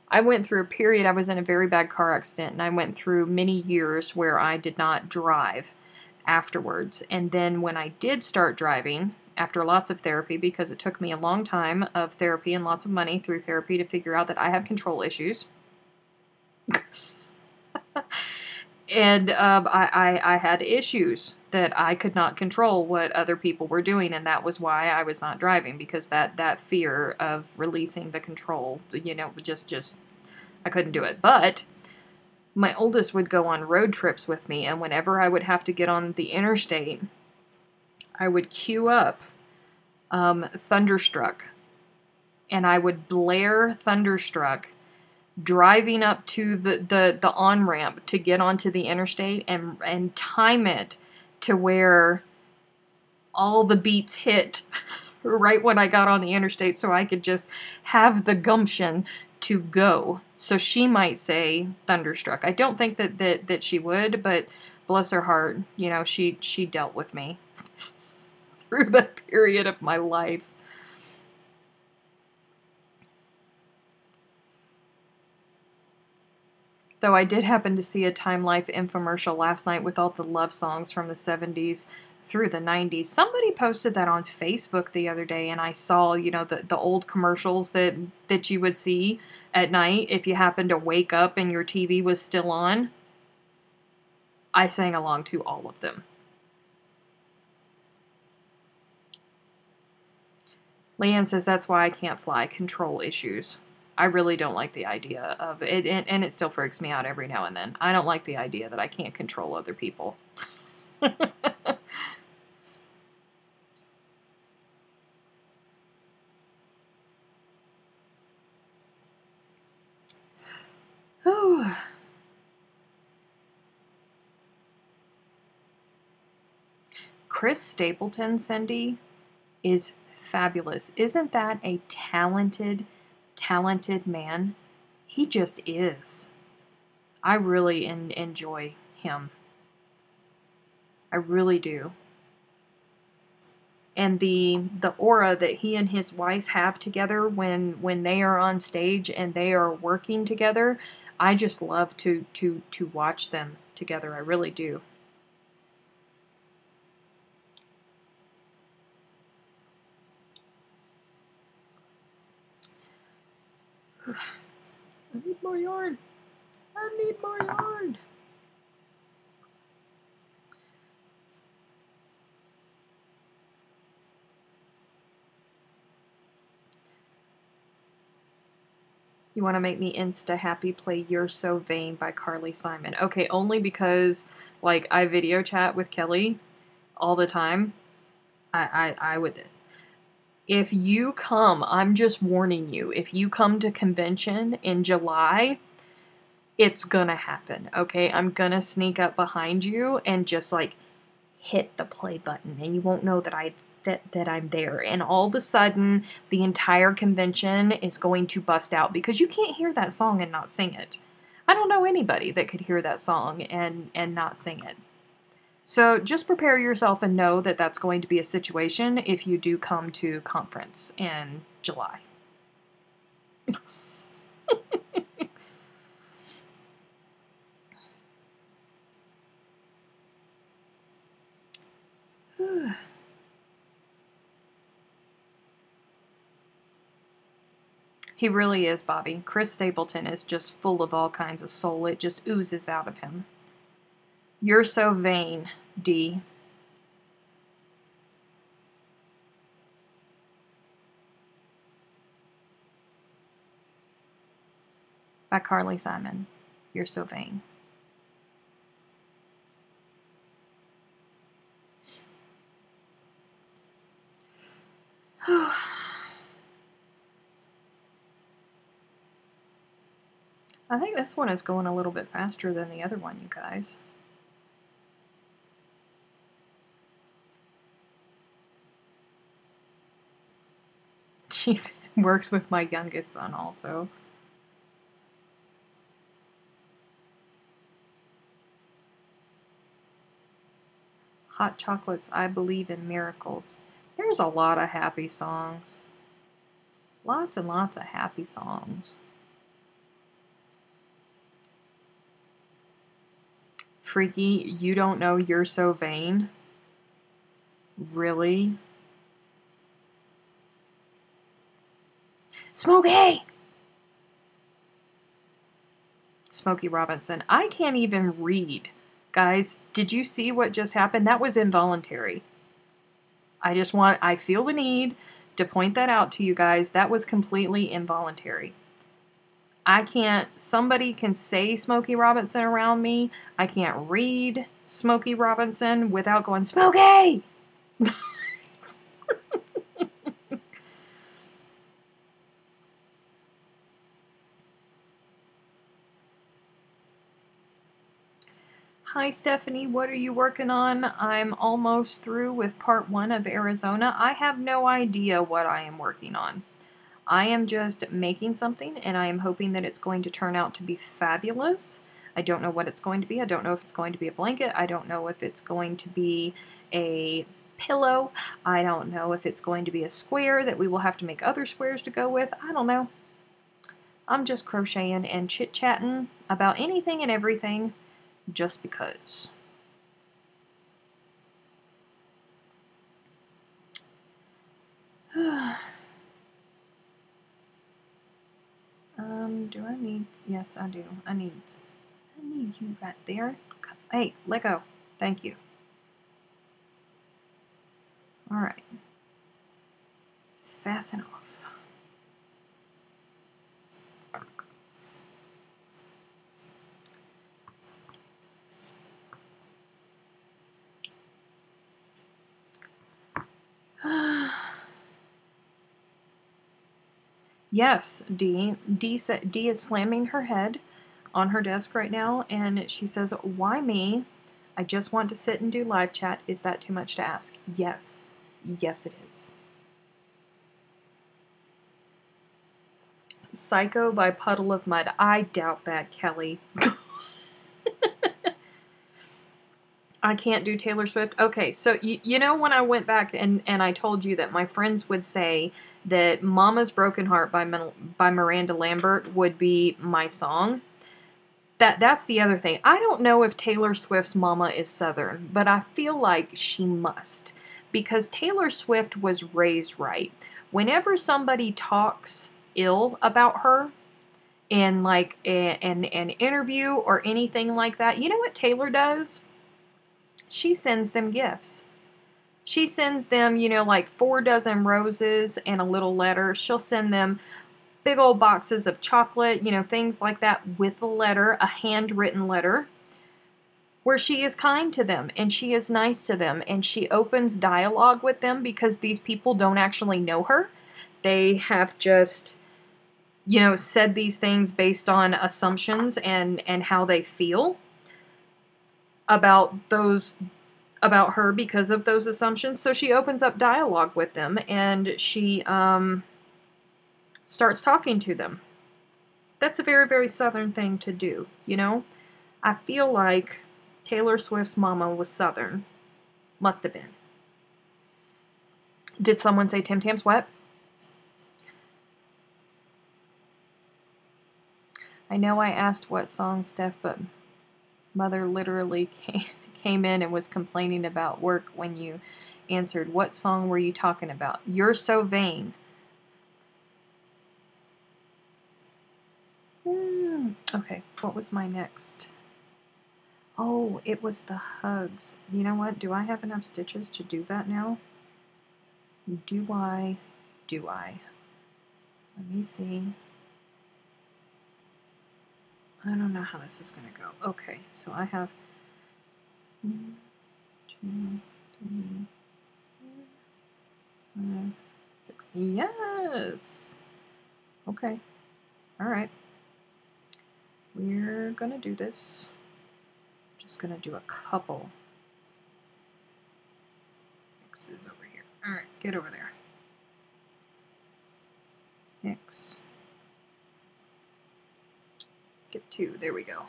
I went through a period, I was in a very bad car accident, and I went through many years where I did not drive afterwards. And then when I did start driving, after lots of therapy, because it took me a long time of therapy and lots of money through therapy to figure out that I have control issues. And I had issues that I could not control what other people were doing, and that was why I was not driving, because that fear of releasing the control, you know, just I couldn't do it. But my oldest would go on road trips with me, and whenever I would have to get on the interstate, I would queue up Thunderstruck, and I would blare Thunderstruck driving up to the on-ramp to get onto the interstate, and time it to where all the beats hit right when I got on the interstate, so I could just have the gumption to go. So she might say Thunderstruck. I don't think that she would, but Bless her heart, you know, she dealt with me through that period of my life. Though I did happen to see a Time Life infomercial last night with all the love songs from the 70s through the 90s. Somebody posted that on Facebook the other day, and I saw, you know, the old commercials that you would see at night if you happened to wake up and your TV was still on. I sang along to all of them. Leanne says that's why I can't fly. Control issues. I really don't like the idea of it, and it still freaks me out every now and then. I don't like the idea that I can't control other people. Chris Stapleton, Cindy, is fabulous. Isn't that a talented man? He just is. I really enjoy him. I really do. And the aura that he and his wife have together when they are on stage and they are working together, I just love to watch them together. I really do. I need more yarn. I need more yarn. You want to make me insta-happy, play You're So Vain by Carly Simon. Okay, only because, like, I video chat with Kelly all the time. I would... If you come, I'm just warning you, if you come to convention in July, it's gonna happen, okay? I'm gonna sneak up behind you and just, like, hit the play button, and you won't know that I'm there. And all of a sudden, the entire convention is going to bust out because you can't hear that song and not sing it. I don't know anybody that could hear that song and not sing it. So just prepare yourself and know that that's going to be a situation if you do come to conference in July. He really is, Bobby. Chris Stapleton is just full of all kinds of soul. It just oozes out of him. You're So Vain, D. By Carly Simon. You're So Vain. I think this one is going a little bit faster than the other one, you guys. She works with my youngest son also. Hot Chocolates, I Believe in Miracles. There's a lot of happy songs. Lots and lots of happy songs. Freaky, you don't know You're So Vain? Really? Smokey! Smokey Robinson. I can't even read. Guys, did you see what just happened? That was involuntary. I feel the need to point that out to you guys. That was completely involuntary. Somebody can say Smokey Robinson around me. I can't read Smokey Robinson without going, Smokey! Hi, Stephanie. What are you working on? I'm almost through with part 1 of Arizona. I have no idea what I am working on. I am just making something, and I am hoping that it's going to turn out to be fabulous. I don't know what it's going to be. I don't know if it's going to be a blanket. I don't know if it's going to be a pillow. I don't know if it's going to be a square that we will have to make other squares to go with. I don't know. I'm just crocheting and chit-chatting about anything and everything just because. Do I need, yes I do. I need you right there. Hey, let go. Thank you. Alright. Fasten off. Yes, D is slamming her head on her desk right now, and she says, "Why me? I just want to sit and do live chat. Is that too much to ask?" Yes. Yes, it is. Psycho by Puddle of Mud. I doubt that, Kelly. I can't do Taylor Swift. Okay, so you know when I went back and I told you that my friends would say that Mama's Broken Heart by Miranda Lambert would be my song? That's the other thing. I don't know if Taylor Swift's mama is Southern, but I feel like she must. Because Taylor Swift was raised right. Whenever somebody talks ill about her in like an interview or anything like that, you know what Taylor does? She sends them gifts. She sends them, you know, like 4 dozen roses and a little letter. She'll send them big old boxes of chocolate, you know, things like that with a letter, a handwritten letter, where she is kind to them and she is nice to them and she opens dialogue with them because these people don't actually know her. They have just, you know, said these things based on assumptions and how they feel about her because of those assumptions. So she opens up dialogue with them and she starts talking to them. That's a very, very Southern thing to do, you know? I feel like Taylor Swift's mama was Southern. Must have been. Did someone say Tim Tam's what? I know I asked what song, Steph, but Mother literally came in and was complaining about work when you answered. What song were you talking about? You're So Vain. Okay, what was my next? Oh, it was the hugs. You know what? Do I have enough stitches to do that now? Do I? Do I? Let me see. I don't know how this is going to go. Okay, so I have 1, 2, 3, 4, 5, 6. Yes! Okay. Alright. We're going to do this. Just going to do a couple X's over here. Alright, get over there. X. Skip 2. There we go.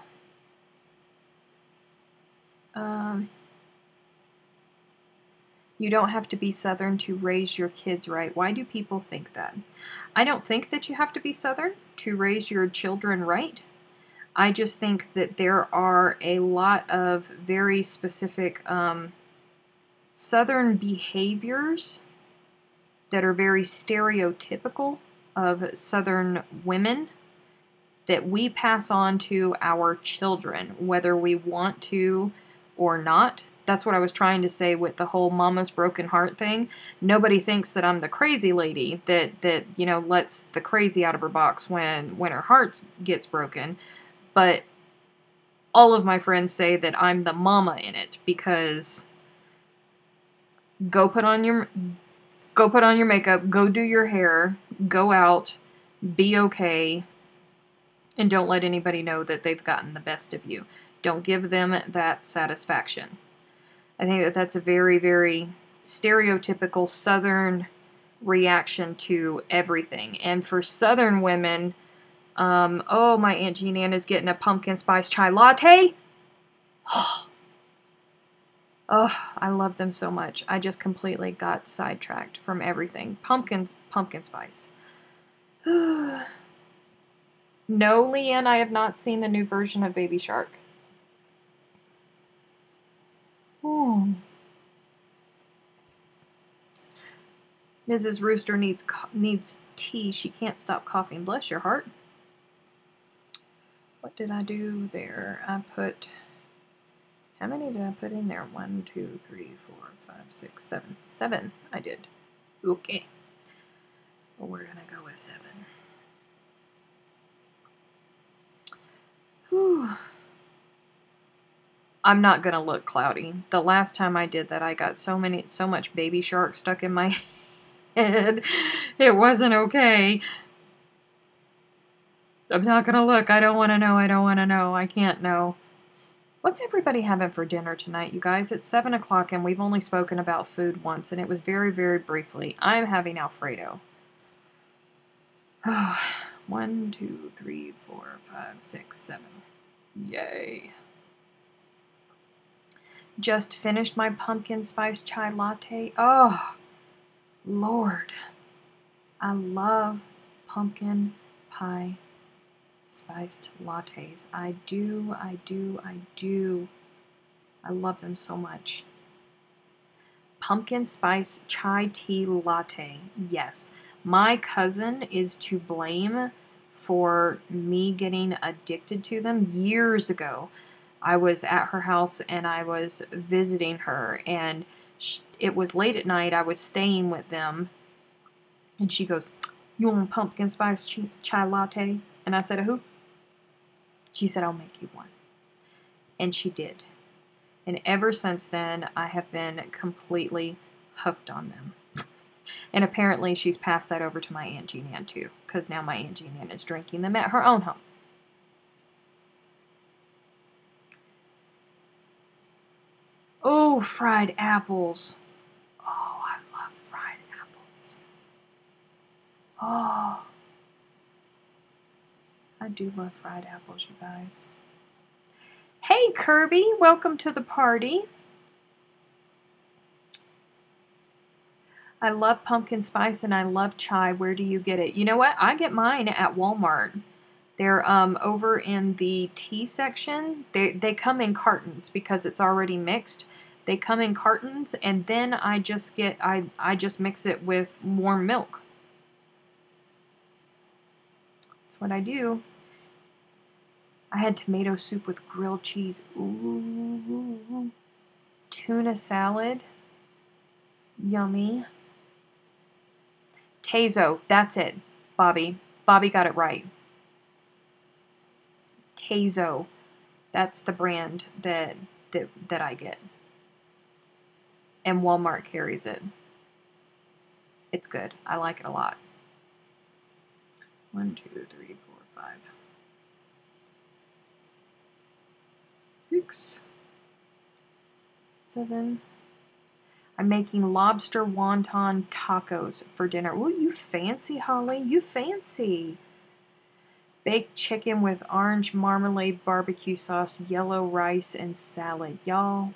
You don't have to be Southern to raise your kids right. Why do people think that? I don't think that you have to be Southern to raise your children right. I just think that there are a lot of very specific Southern behaviors that are very stereotypical of Southern women that we pass on to our children, whether we want to or not. That's what I was trying to say with the whole Mama's Broken Heart thing. Nobody thinks that I'm the crazy lady that you know, lets the crazy out of her box when her heart gets broken. But all of my friends say that I'm the mama in it because go put on your makeup, go do your hair, go out, be okay, and don't let anybody know that they've gotten the best of you. Don't give them that satisfaction. I think that that's a very, very stereotypical Southern reaction to everything. And for Southern women, Oh, my Aunt Jean Ann is getting a pumpkin spice chai latte. Oh, I love them so much. I just completely got sidetracked from everything. Pumpkin spice. No, Leanne, I have not seen the new version of Baby Shark. Ooh. Mrs. Rooster needs tea. She can't stop coughing. Bless your heart. What did I do there? I put... How many did I put in there? 1, 2, 3, 4, 5, 6, 7. 7 I did. Okay. Well, we're going to go with 7. Whew. I'm not going to look cloudy. The last time I did that, I got so much Baby Shark stuck in my head. It wasn't okay. I'm not going to look. I don't want to know. I don't want to know. I can't know. What's everybody having for dinner tonight, you guys? It's 7 o'clock and we've only spoken about food once, and it was very, very briefly. I'm having Alfredo. 1, 2, 3, 4, 5, 6, 7. Yay. Just finished my pumpkin spice chai latte. Oh, Lord. I love pumpkin pie spiced lattes. I do. I love them so much. Pumpkin spice chai tea latte. Yes. My cousin is to blame for me getting addicted to them years ago. I was at her house and I was visiting her, and it was late at night. I was staying with them, and she goes, "You want a pumpkin spice chai latte?" And I said, "Who?" She said, "I'll make you one." And she did. And ever since then, I have been completely hooked on them. And apparently she's passed that over to my Aunt Jean Ann too, because now my Aunt Jean Ann is drinking them at her own home. Oh, fried apples. Oh, I love fried apples. Oh, I do love fried apples, you guys. Hey, Kirby, welcome to the party. I love pumpkin spice and I love chai. Where do you get it? You know what? I get mine at Walmart. They're over in the tea section. They come in cartons because it's already mixed. They come in cartons, and then I just mix it with warm milk. That's what I do. I had tomato soup with grilled cheese. Ooh. Tuna salad. Yummy. Tazo. That's it, Bobby. Bobby got it right. Tazo. That's the brand that I get. And Walmart carries it. It's good. I like it a lot. 1, 2, 3, 4, 5. 6, 7. I'm making lobster wonton tacos for dinner. Ooh, you fancy, Holly. You fancy. Baked chicken with orange marmalade, barbecue sauce, yellow rice, and salad. Y'all,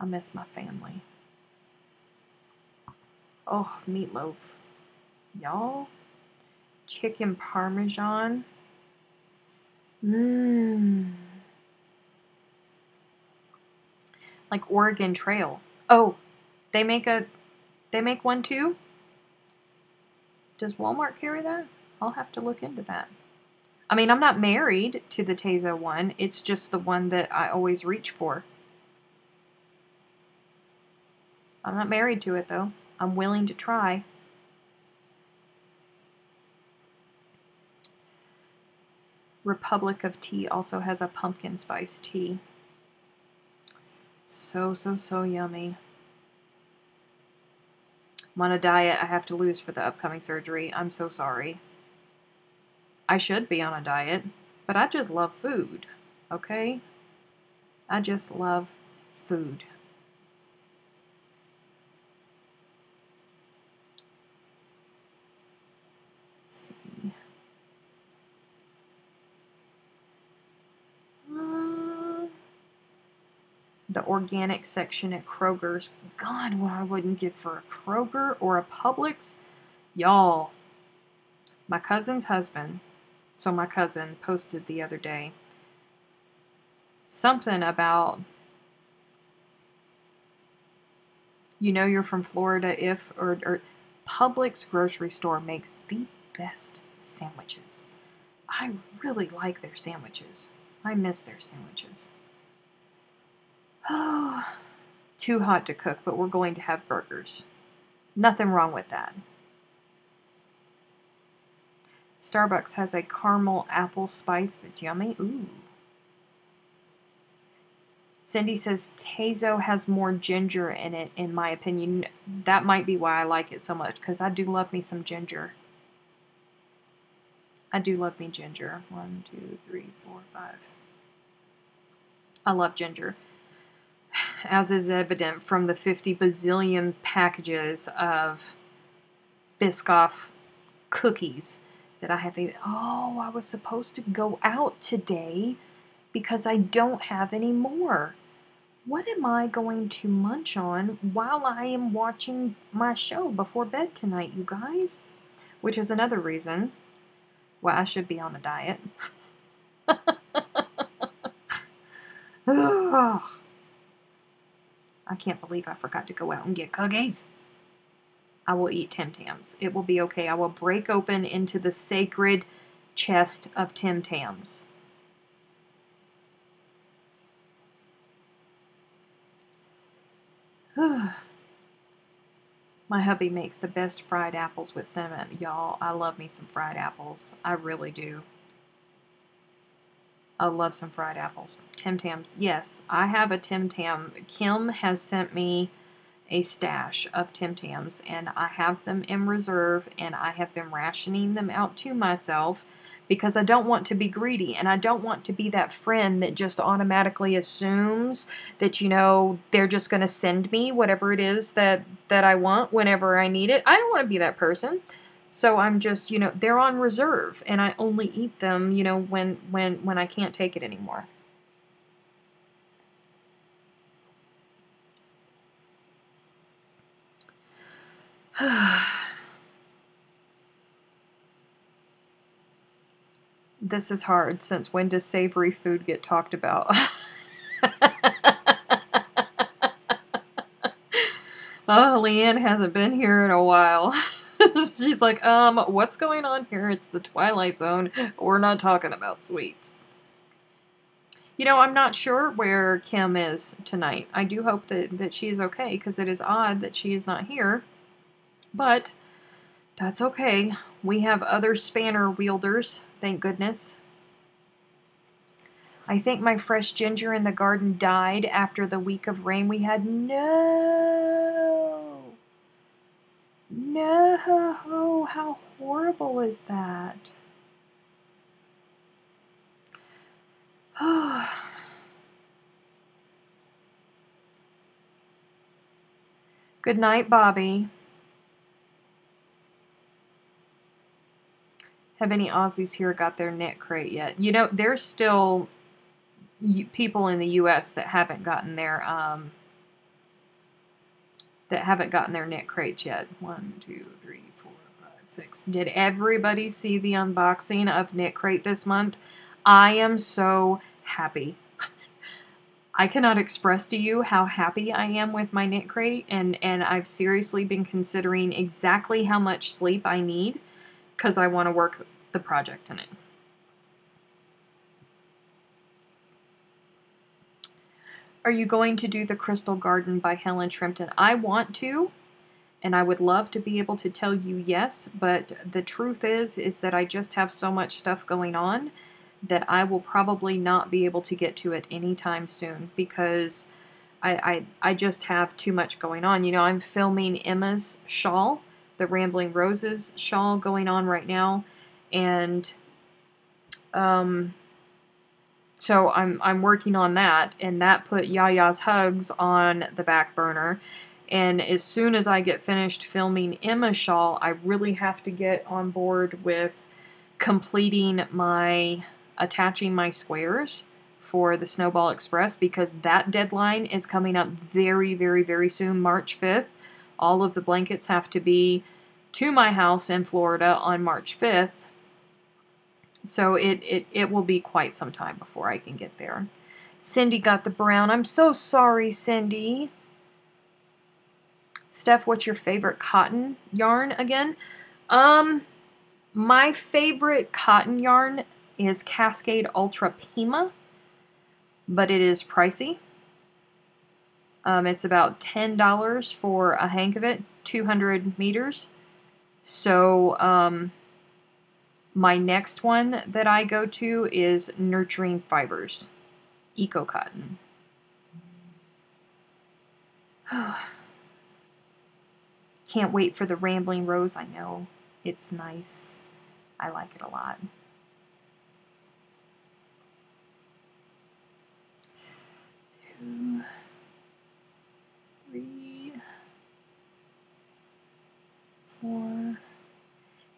I miss my family. Oh, meatloaf. Y'all, chicken parmesan. Like Oregon Trail. Oh, they make one too? Does Walmart carry that? I'll have to look into that. I mean, I'm not married to the Tazo one. It's just the one that I always reach for. I'm not married to it, though. I'm willing to try. Republic of Tea also has a pumpkin spice tea. So yummy. I'm on a diet I have to lose for the upcoming surgery. I'm so sorry. I should be on a diet, but I just love food, okay? I just love food. the organic section at Kroger's. God, what I wouldn't give for a Kroger or a Publix. Y'all, my cousin's husband, so my cousin posted the other day something about, you know, you're from Florida if, or Publix grocery store makes the best sandwiches. I really like their sandwiches. I miss their sandwiches. Oh, too hot to cook, but we're going to have burgers. Nothing wrong with that. Starbucks has a caramel apple spice that's yummy. Ooh. Cindy says Tazo has more ginger in it, in my opinion. That might be why I like it so much, because I do love me some ginger. I do love me ginger. 1, 2, 3, 4, 5. I love ginger. As is evident from the 50 bazillion packages of Biscoff cookies that I have. Oh, I was supposed to go out today because I don't have any more. What am I going to munch on while I am watching my show before bed tonight, you guys? Which is another reason why I should be on a diet. I can't believe I forgot to go out and get cookies. I will eat Tim Tams. It will be okay. I will break open into the sacred chest of Tim Tams. My hubby makes the best fried apples with cinnamon. Y'all, I love me some fried apples. I really do. I love some fried apples. Tim Tams. Yes, I have a Tim Tam. Kim has sent me a stash of Tim Tams, and I have them in reserve, and I have been rationing them out to myself because I don't want to be greedy, and I don't want to be that friend that just automatically assumes that, you know, they're just going to send me whatever it is that I want whenever I need it. I don't want to be that person. So I'm just, you know, they're on reserve, and I only eat them, you know, when I can't take it anymore. This is hard, since when does savory food get talked about? Oh, Leanne hasn't been here in a while. She's like, what's going on here? It's the Twilight Zone. We're not talking about sweets. You know, I'm not sure where Kim is tonight. I do hope that she is okay, because it is odd that she is not here. But that's okay. We have other spanner wielders, thank goodness. I think my fresh ginger in the garden died after the week of rain we had. No! No! How horrible is that? Good night, Bobby. Have any Aussies here got their knit crate yet? You know, there's still people in the U.S. that haven't gotten their knit crates yet. 1, 2, 3, 4, 5, 6. Did everybody see the unboxing of Knit Crate this month? I am so happy. I cannot express to you how happy I am with my Knit Crate, and I've seriously been considering exactly how much sleep I need, because I want to work the project in it. Are you going to do The Crystal Garden by Helen Shrimpton? I want to, and I would love to be able to tell you yes, but the truth is that I just have so much stuff going on that I will probably not be able to get to it anytime soon, because I just have too much going on. You know, I'm filming Emma's shawl, the Rambling Roses shawl, going on right now, and so I'm working on that, and that put Yaya's Hugs on the back burner. And as soon as I get finished filming Emma's shawl, I really have to get on board with completing attaching my squares for the Snowball Express because that deadline is coming up very, very, very soon, March 5th. All of the blankets have to be to my house in Florida on March 5th. So it will be quite some time before I can get there. Cindy got the brown. I'm so sorry, Cindy. Steph, what's your favorite cotton yarn again? My favorite cotton yarn is Cascade Ultra Pima, but it is pricey. It's about $10 for a hank of it, 200 meters. So, my next one that I go to is Nurturing Fibers, Eco Cotton. Can't wait for the Rambling Rose. I know, it's nice. I like it a lot. Two, three, four.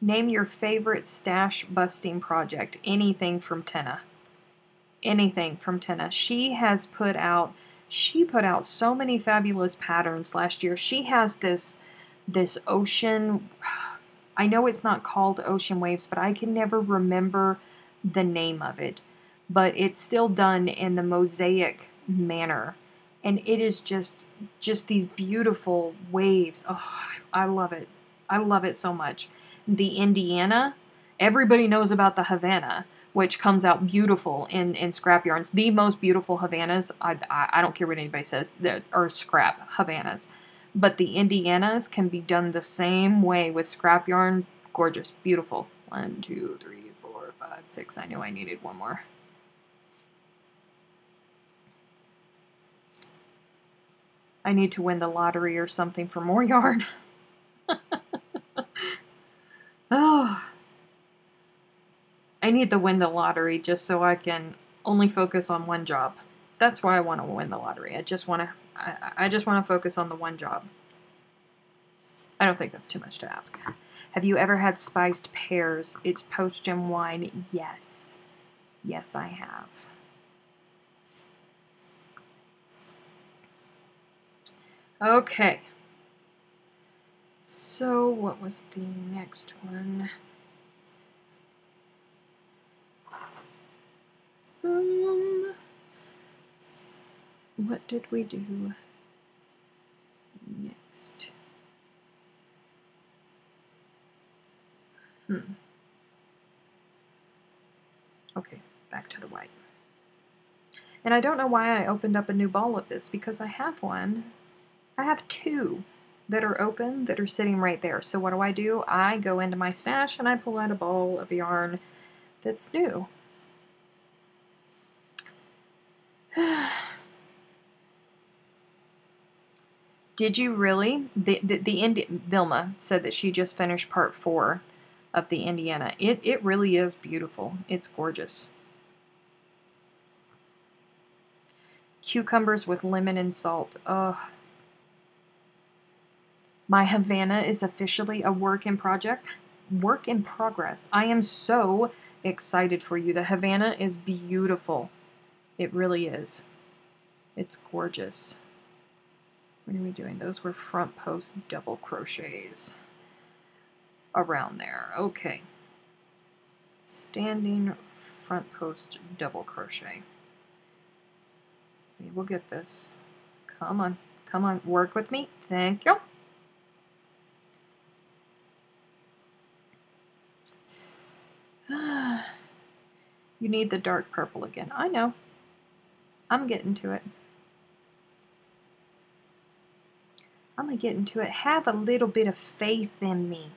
Name your favorite stash busting project. Anything from Tina. Anything from Tina. She put out so many fabulous patterns last year. She has this ocean, I know it's not called Ocean Waves, but I can never remember the name of it. But it's still done in the mosaic manner. And it is just these beautiful waves. Oh, I love it. I love it so much. The Indiana, everybody knows about the Havana, which comes out beautiful in scrap yarns. The most beautiful Havanas, I don't care what anybody says, that are scrap Havanas. But the Indianas can be done the same way with scrap yarn. Gorgeous, beautiful. 1, 2, 3, 4, 5, 6. I knew I needed one more. I need to win the lottery or something for more yarn. Oh, I need to win the lottery just so I can only focus on one job. That's why I want to win the lottery. I just want to focus on the one job. I don't think that's too much to ask. Have you ever had spiced pears? It's post-gem wine. Yes. Yes, I have. Okay. So, what was the next one? What did we do next? Okay, back to the white. And I don't know why I opened up a new ball of this, because I have one. I have two that are open that are sitting right there. So what do? I go into my stash and I pull out a ball of yarn that's new. Did you really? Vilma said that she just finished part 4 of the Indiana. It really is beautiful. It's gorgeous. Cucumbers with lemon and salt. Ugh. My Havana is officially a work in progress. I am so excited for you. The Havana is beautiful. It really is. It's gorgeous. What are we doing? Those were front post double crochets. Around there. Okay. Standing front post double crochet. We will get this. Come on. Come on. Work with me. Thank you. You need the dark purple again. I know. I'm getting to it. I'm going to get into it. Have a little bit of faith in me.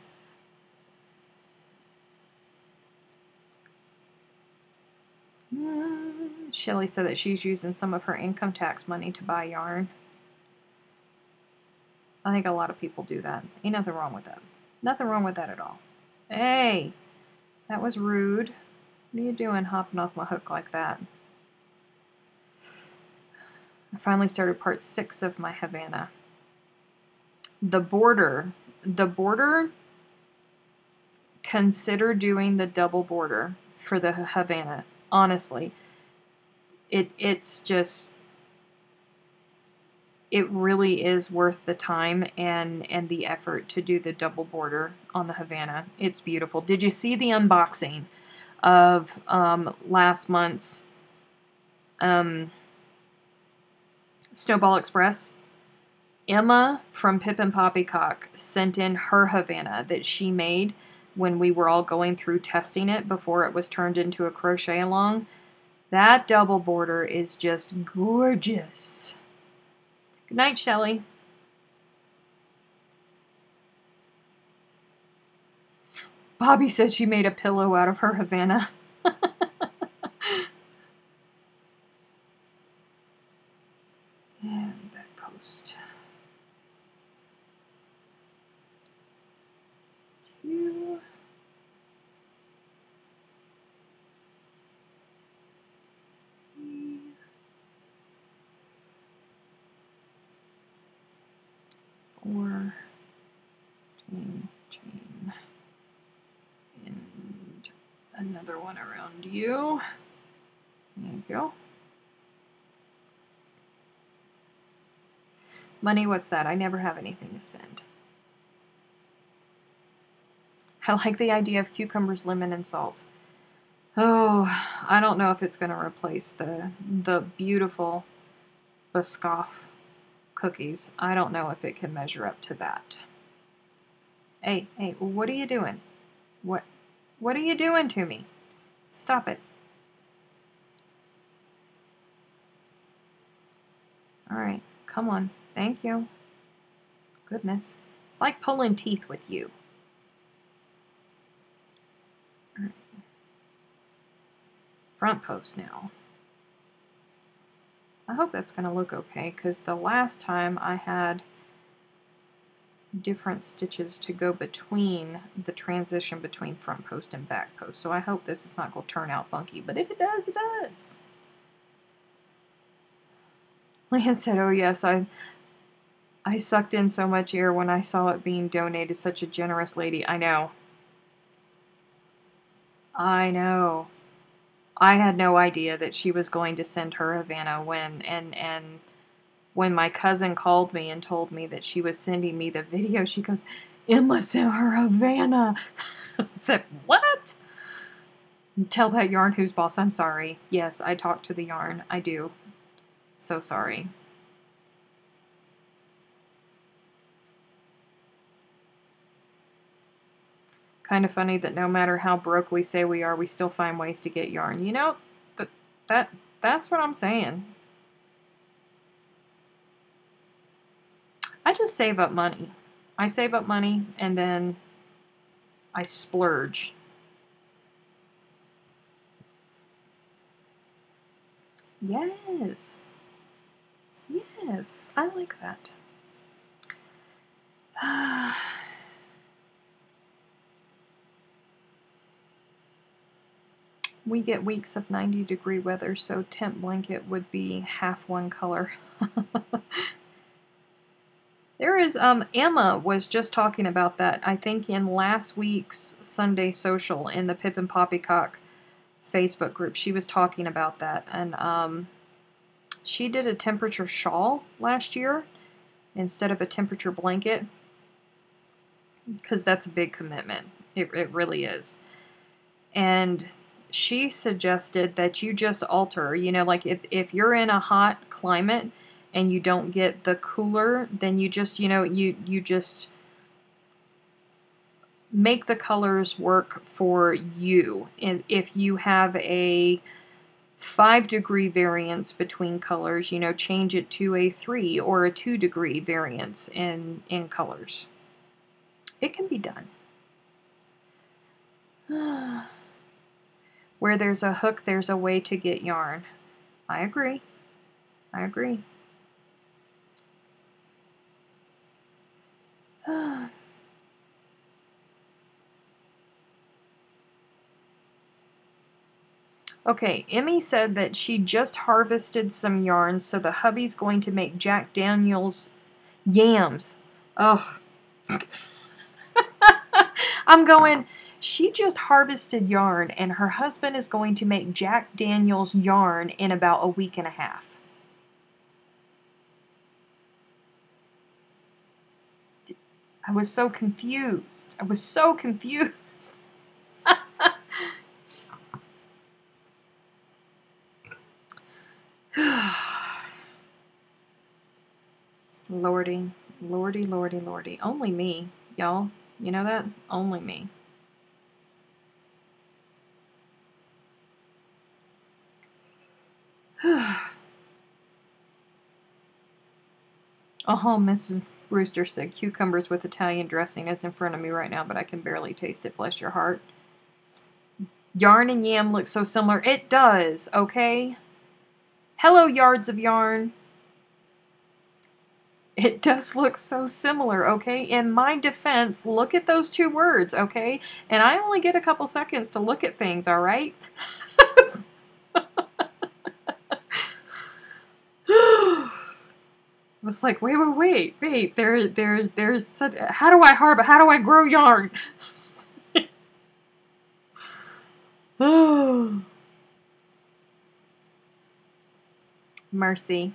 Shelly said that she's using some of her income tax money to buy yarn. I think a lot of people do that. Ain't nothing wrong with that. Nothing wrong with that at all. Hey, that was rude. What are you doing hopping off my hook like that? I finally started part 6 of my Havana. The border, consider doing the double border for the Havana. Honestly, it's just, it really is worth the time and the effort to do the double border on the Havana. It's beautiful. Did you see the unboxing of last month's Snowball Express? Emma from Pip and Poppycock sent in her Havana that she made when we were all going through testing it before it was turned into a crochet along. That double border is just gorgeous. Good night, Shelley. Bobby said she made a pillow out of her Havana. And back post. 2. 3. 4. Chain. And another one around you. There you go. Money, what's that? I never have anything to spend. I like the idea of cucumbers, lemon, and salt. Oh, I don't know if it's going to replace the beautiful Biscoff cookies. I don't know if it can measure up to that. Hey, what are you doing? What are you doing to me? Stop it. All right, come on. Thank you. Goodness. It's like pulling teeth with you. All right. Front post now. I hope that's going to look okay, because the last time I had different stitches to go between the transition between front post and back post. So I hope this is not going to turn out funky, but if it does, it does. Leanne said, oh yes, I sucked in so much air when I saw it being donated. Such a generous lady. I know. I know. I had no idea that she was going to send her Havana when my cousin called me and told me that she was sending me the video, she goes, Emma sent her Havana. I said, what? Tell that yarn who's boss. I'm sorry. Yes, I talked to the yarn. I do. So sorry. Kind of funny that no matter how broke we say we are, we still find ways to get yarn. You know, that's what I'm saying. I just save up money. I save up money and then I splurge. Yes. Yes, I like that. We get weeks of 90-degree weather, so tent blanket would be half one color. There is, Emma was just talking about that, I think in last week's Sunday Social in the Pip and Poppycock Facebook group. She was talking about that, and she did a temperature shawl last year instead of a temperature blanket, because that's a big commitment. It really is. And she suggested that you just alter, you know, like if you're in a hot climate and you don't get the cooler, then you just, you know, you just make the colors work for you. And if you have a 5-degree variance between colors, you know, change it to a 3 or a 2-degree variance in colors. It can be done. Where there's a hook, there's a way to get yarn. I agree. I agree. Okay, Emmy said that she just harvested some yarn, so the hubby's going to make Jack Daniels yams. Ugh. I'm going, she just harvested yarn and her husband is going to make Jack Daniels yarn in about a week and a half. I was so confused. I was so confused. Lordy, lordy, lordy, lordy. Only me, y'all. You know that? Only me. Mrs. Rooster said, cucumbers with Italian dressing is in front of me right now, but I can barely taste it. Bless your heart. Yarn and yam look so similar. It does, okay? Hello, yards of yarn. It does look so similar, okay? In my defense, look at those two words, okay? And I only get a couple seconds to look at things, all right? I was like, wait. There's such. How do I grow yarn? Oh, mercy.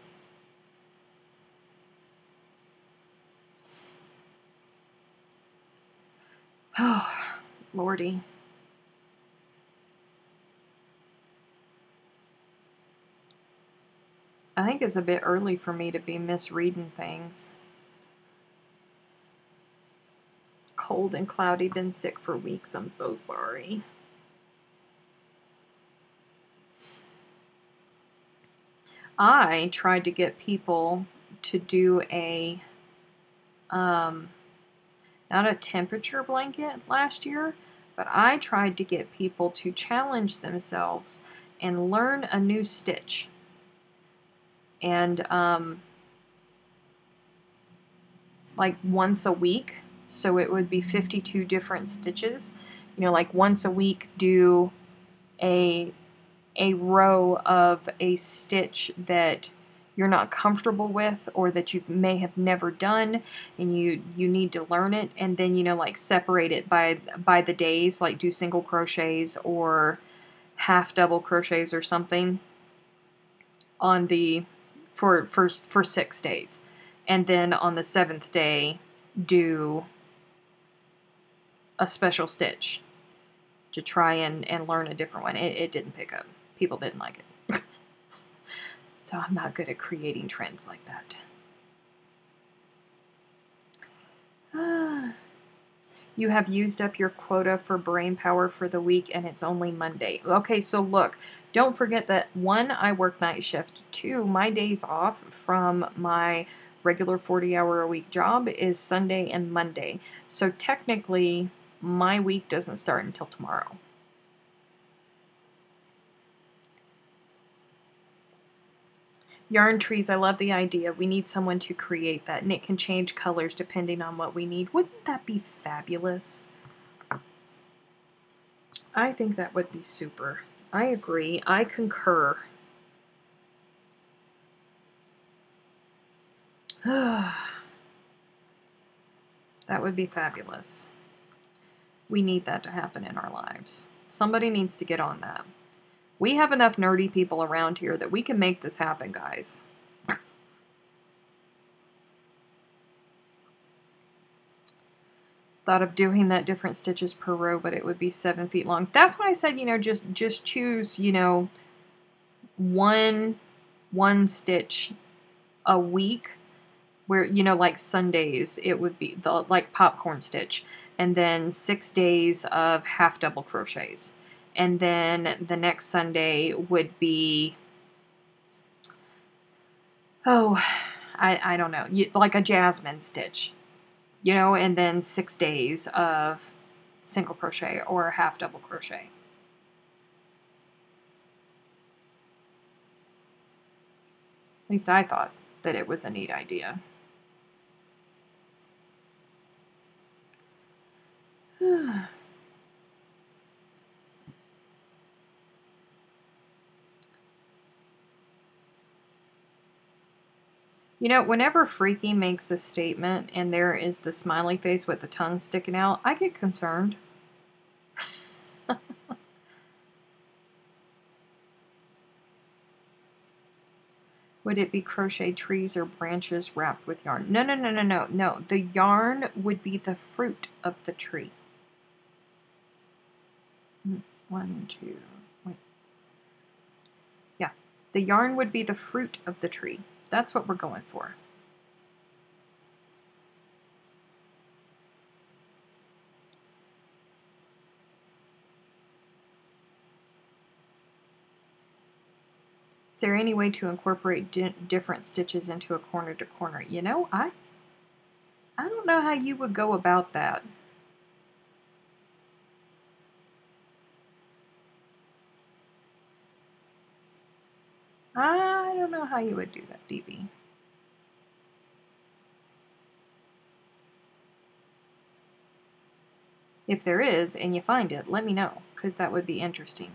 Oh, Lordy. I think it's a bit early for me to be misreading things. Cold and cloudy, been sick for weeks. I'm so sorry. I tried to get people to do a, not a temperature blanket last year, but I tried to get people to challenge themselves and learn a new stitch. And, like once a week, so it would be 52 different stitches. You know, like once a week do a row of a stitch that you're not comfortable with or that you may have never done and you need to learn it, and then, you know, like separate it by the days, like do single crochets or half double crochets or something on the for 6 days, and then on the 7th day do a special stitch to try and learn a different one. It didn't pick up. People didn't like it. So I'm not good at creating trends like that. You have used up your quota for brain power for the week and it's only Monday. Okay, so look, don't forget that 1, I work night shift. 2, my days off from my regular 40-hour-a-week job is Sunday and Monday. So technically, my week doesn't start until tomorrow. Yarn trees, I love the idea. We need someone to create that, and it can change colors depending on what we need. Wouldn't that be fabulous? I think that would be super. I agree. I concur. That would be fabulous. We need that to happen in our lives. Somebody needs to get on that. We have enough nerdy people around here that we can make this happen, guys. Thought of doing that different stitches per row, but it would be 7 feet long. That's why I said, you know, just choose, you know, one stitch a week, where, you know, like Sundays it would be the like popcorn stitch, and then 6 days of half double crochets, and then the next Sunday would be, oh, I don't know, like a jasmine stitch, you know, and then 6 days of single crochet or half double crochet. At least I thought that it was a neat idea. You know, whenever Freaky makes a statement and there is the smiley face with the tongue sticking out, I get concerned. Would it be crochet trees or branches wrapped with yarn? No, no, no, no, no, no. The yarn would be the fruit of the tree. 1, 2, wait. Yeah, the yarn would be the fruit of the tree. That's what we're going for. Is there any way to incorporate different stitches into a corner to corner? You know, I don't know how you would go about that. I don't know how you would do that, DB. If there is, and you find it, let me know, because that would be interesting.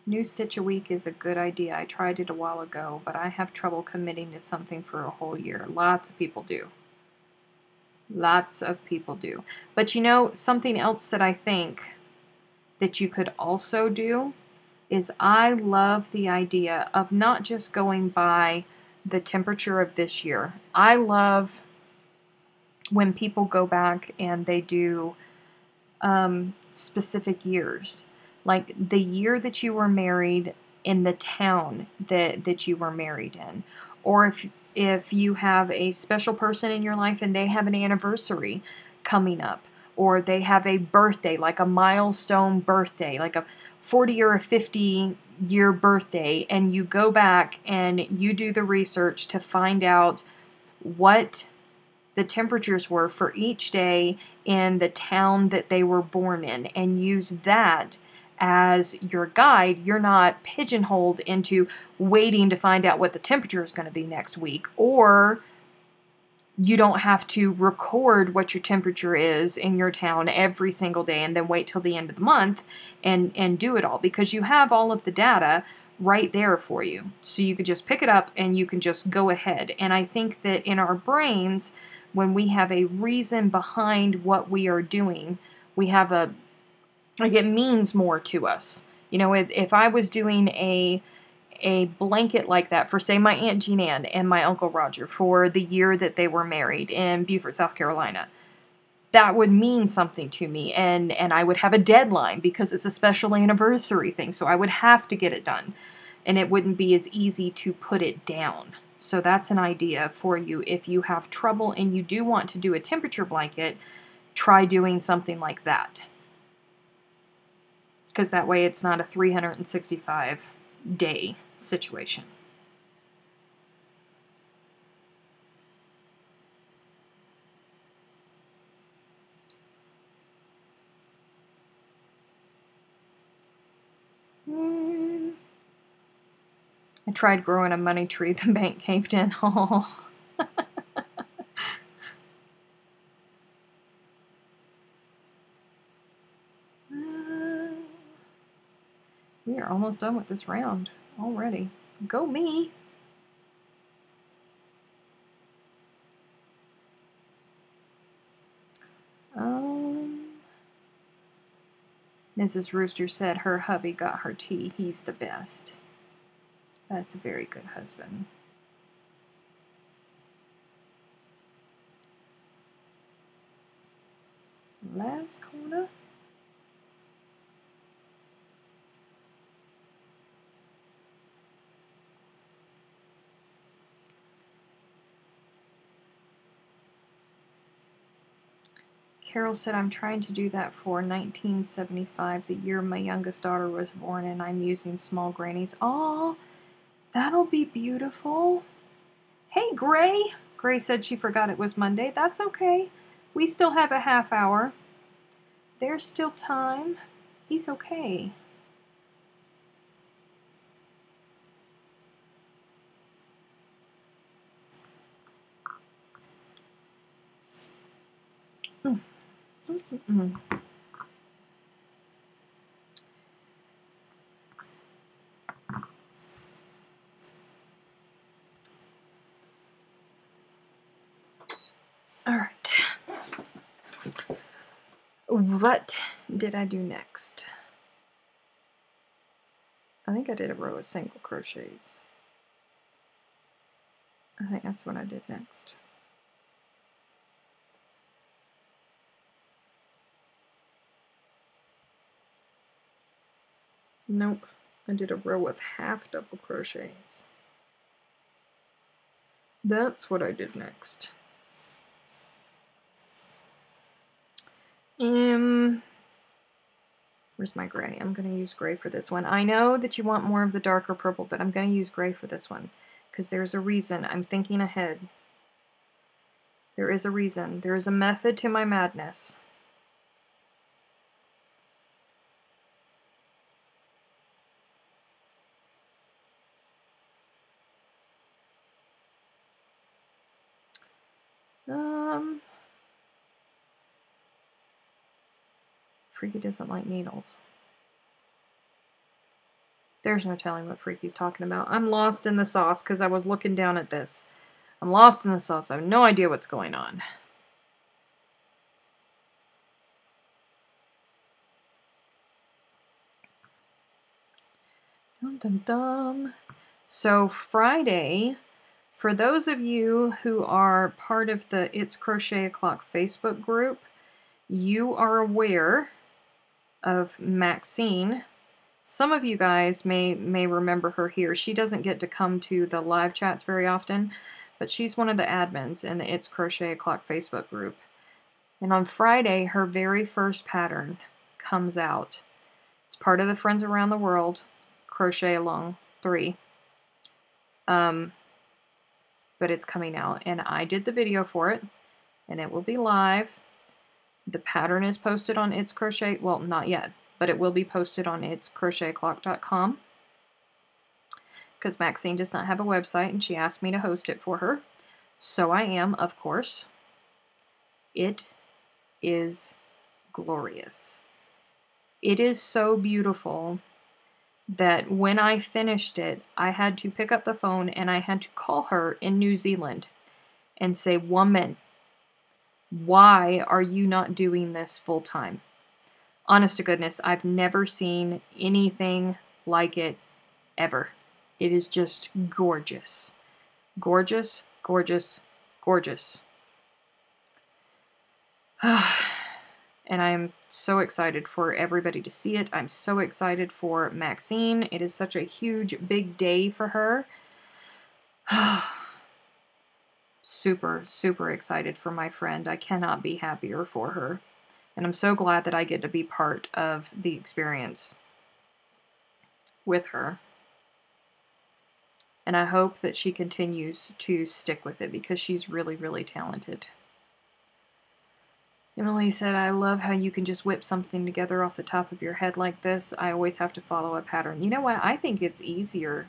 New stitch a week is a good idea. I tried it a while ago, but I have trouble committing to something for a whole year. Lots of people do. Lots of people do. But you know, something else that I think that you could also do is I love the idea of not just going by the temperature of this year. I love when people go back and they do specific years. Like the year that you were married in the town that you were married in. Or if you have a special person in your life and they have an anniversary coming up, or they have a birthday, like a milestone birthday, like a 40 or a 50-year birthday, and you go back and you do the research to find out what the temperatures were for each day in the town that they were born in, and use that as your guide. You're not pigeonholed into waiting to find out what the temperature is going to be next week, or you don't have to record what your temperature is in your town every single day and then wait till the end of the month and do it all, because you have all of the data right there for you. So you could just pick it up and you can just go ahead. And I think that in our brains, when we have a reason behind what we are doing, we have like it means more to us. You know, if I was doing a blanket like that for, say, my Aunt Jean Ann and my Uncle Roger for the year that they were married in Beaufort, South Carolina, that would mean something to me, and I would have a deadline because it's a special anniversary thing, so I would have to get it done, and it wouldn't be as easy to put it down. So that's an idea for you. If you have trouble and you do want to do a temperature blanket, try doing something like that, because that way it's not a 365-day situation. I tried growing a money tree. The bank caved in. Oh. We are almost done with this round already. Go me. Mrs. Rooster said her hubby got her tea. He's the best. That's a very good husband. Last corner. Carol said, I'm trying to do that for 1975, the year my youngest daughter was born, and I'm using small grannies. Aw, that'll be beautiful. Hey, Gray. Gray said she forgot it was Monday. That's okay. We still have a half hour. There's still time. He's okay. What did I do next? I think I did a row of single crochets. I think that's what I did next. Nope, I did a row of half double crochets. That's what I did next. Where's my gray? I'm going to use gray for this one. I know that you want more of the darker purple, but I'm going to use gray for this one because there's a reason. I'm thinking ahead. There is a reason. There is a method to my madness. Freaky doesn't like needles. There's no telling what Freaky's talking about. I'm lost in the sauce because I was looking down at this. I'm lost in the sauce. I have no idea what's going on. Dum, dum, dum. So Friday, for those of you who are part of the It's Crochet O'Clock Facebook group, you are aware of Maxine. Some of you guys may remember her here. She doesn't get to come to the live chats very often, but she's one of the admins in the It's Crochet O'Clock Facebook group. And on Friday, her very first pattern comes out. It's part of the Friends Around the World Crochet Along 3. But it's coming out, and I did the video for it, and it will be live. The pattern is posted on It's Crochet, well, not yet, but it will be posted on itscrochetoclock.com because Maxine does not have a website, and she asked me to host it for her. So I am, of course. It is glorious. It is so beautiful that when I finished it, I had to pick up the phone and I had to call her in New Zealand and say, "Woman, why are you not doing this full time?" Honest to goodness, I've never seen anything like it ever. It is just gorgeous. Gorgeous, gorgeous, gorgeous. And I am so excited for everybody to see it. I'm so excited for Maxine. It is such a huge, big day for her. Super, super excited for my friend. I cannot be happier for her. And I'm so glad that I get to be part of the experience with her. And I hope that she continues to stick with it because she's really, really talented. Emily said, "I love how you can just whip something together off the top of your head like this. I always have to follow a pattern." You know what? I think it's easier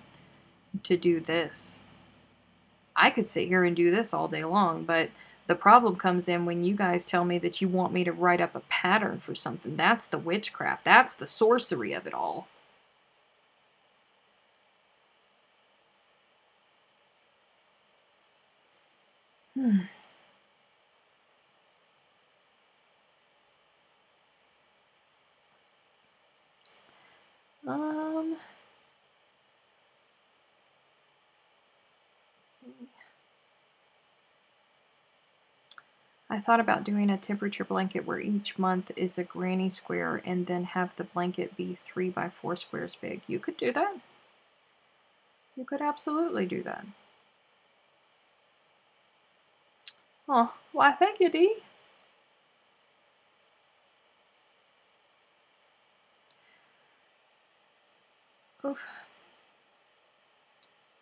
to do this. I could sit here and do this all day long, but the problem comes in when you guys tell me that you want me to write up a pattern for something. That's the witchcraft. That's the sorcery of it all. I thought about doing a temperature blanket where each month is a granny square and then have the blanket be 3 by 4 squares big. You could do that. You could absolutely do that. Oh, why thank you, Dee. Oof.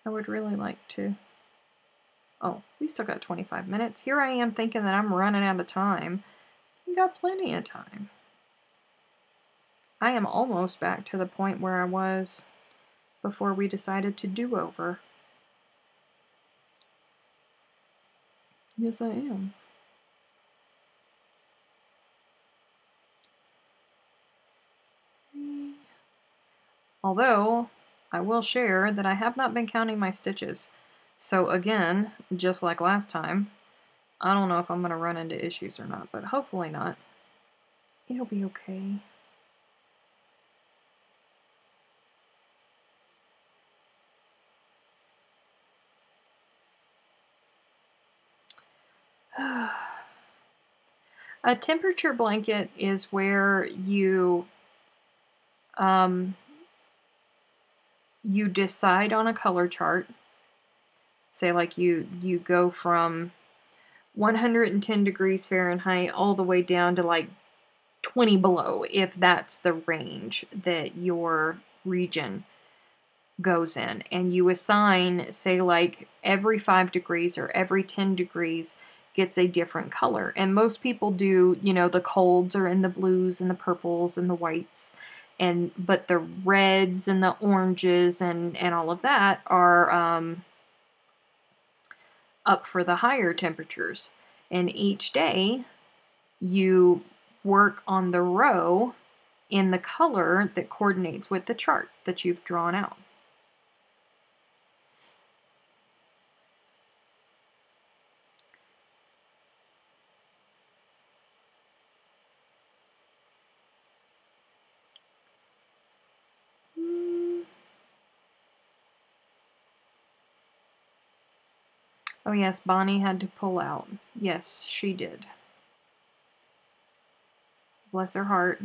I would really like to. Oh, we still got 25 minutes. Here I am thinking that I'm running out of time. We got plenty of time. I am almost back to the point where I was before we decided to do over. Yes, I am. Although, I will share that I have not been counting my stitches. So again, just like last time, I don't know if I'm going to run into issues or not, but hopefully not. It'll be okay. A temperature blanket is where you you decide on a color chart. Say like you go from 110 degrees Fahrenheit all the way down to like 20 below, if that's the range that your region goes in. And you assign, say like every 5 degrees or every 10 degrees gets a different color. And most people do, you know, the colds are in the blues and the purples and the whites. But the reds and the oranges and all of that are up for the higher temperatures. And each day you work on the row in the color that coordinates with the chart that you've drawn out. Oh yes, Bonnie had to pull out. Yes, she did. Bless her heart.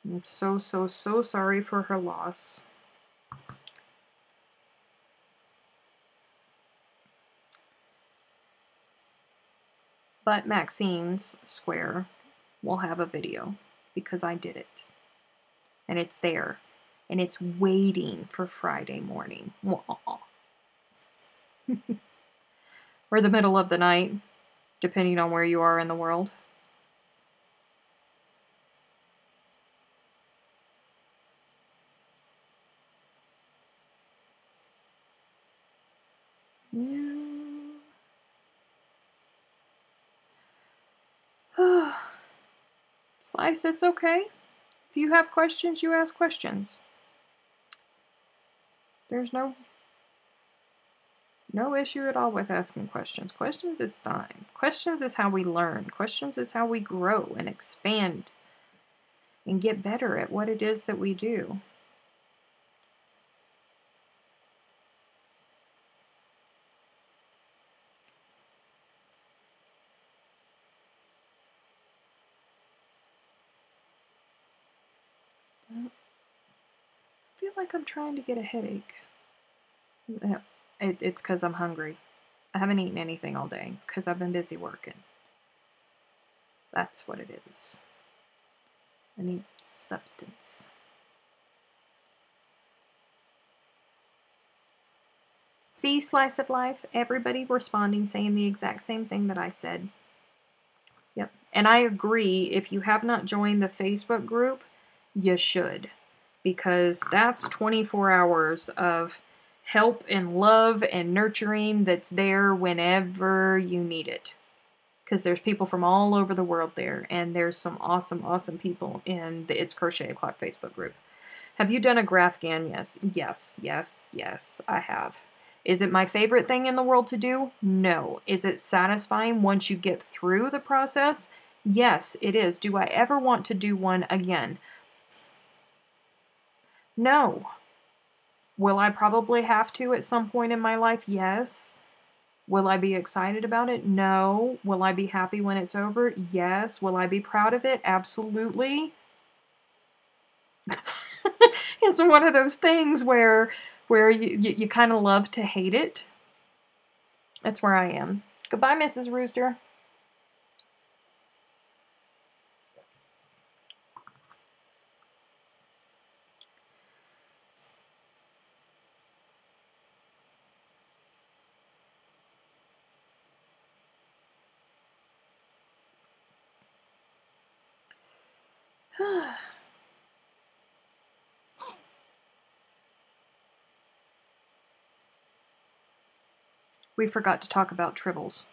I'm so sorry for her loss. But Maxine's square will have a video because I did it. And it's there. And it's waiting for Friday morning. Or the middle of the night, depending on where you are in the world. Slice, it's okay. If you have questions, you ask questions. There's no issue at all with asking questions. Questions is fine. Questions is how we learn. Questions is how we grow and expand and get better at what it is that we do. I feel like I'm trying to get a headache. It's because I'm hungry. I haven't eaten anything all day because I've been busy working. That's what it is. I need substance. See, Slice of Life, everybody responding, saying the exact same thing that I said. Yep. And I agree, if you have not joined the Facebook group, you should. Because that's 24 hours of help and love and nurturing that's there whenever you need it. Because there's people from all over the world there. And there's some awesome people in the It's Crochet O'Clock Facebook group. Have you done a graph GAN? Yes, I have. Is it my favorite thing in the world to do? No. Is it satisfying once you get through the process? Yes, it is. Do I ever want to do one again? No. Will I probably have to at some point in my life? Yes. Will I be excited about it? No. Will I be happy when it's over? Yes. Will I be proud of it? Absolutely. It's one of those things where you kind of love to hate it. That's where I am. Goodbye, Mrs. Rooster. We forgot to talk about tribbles.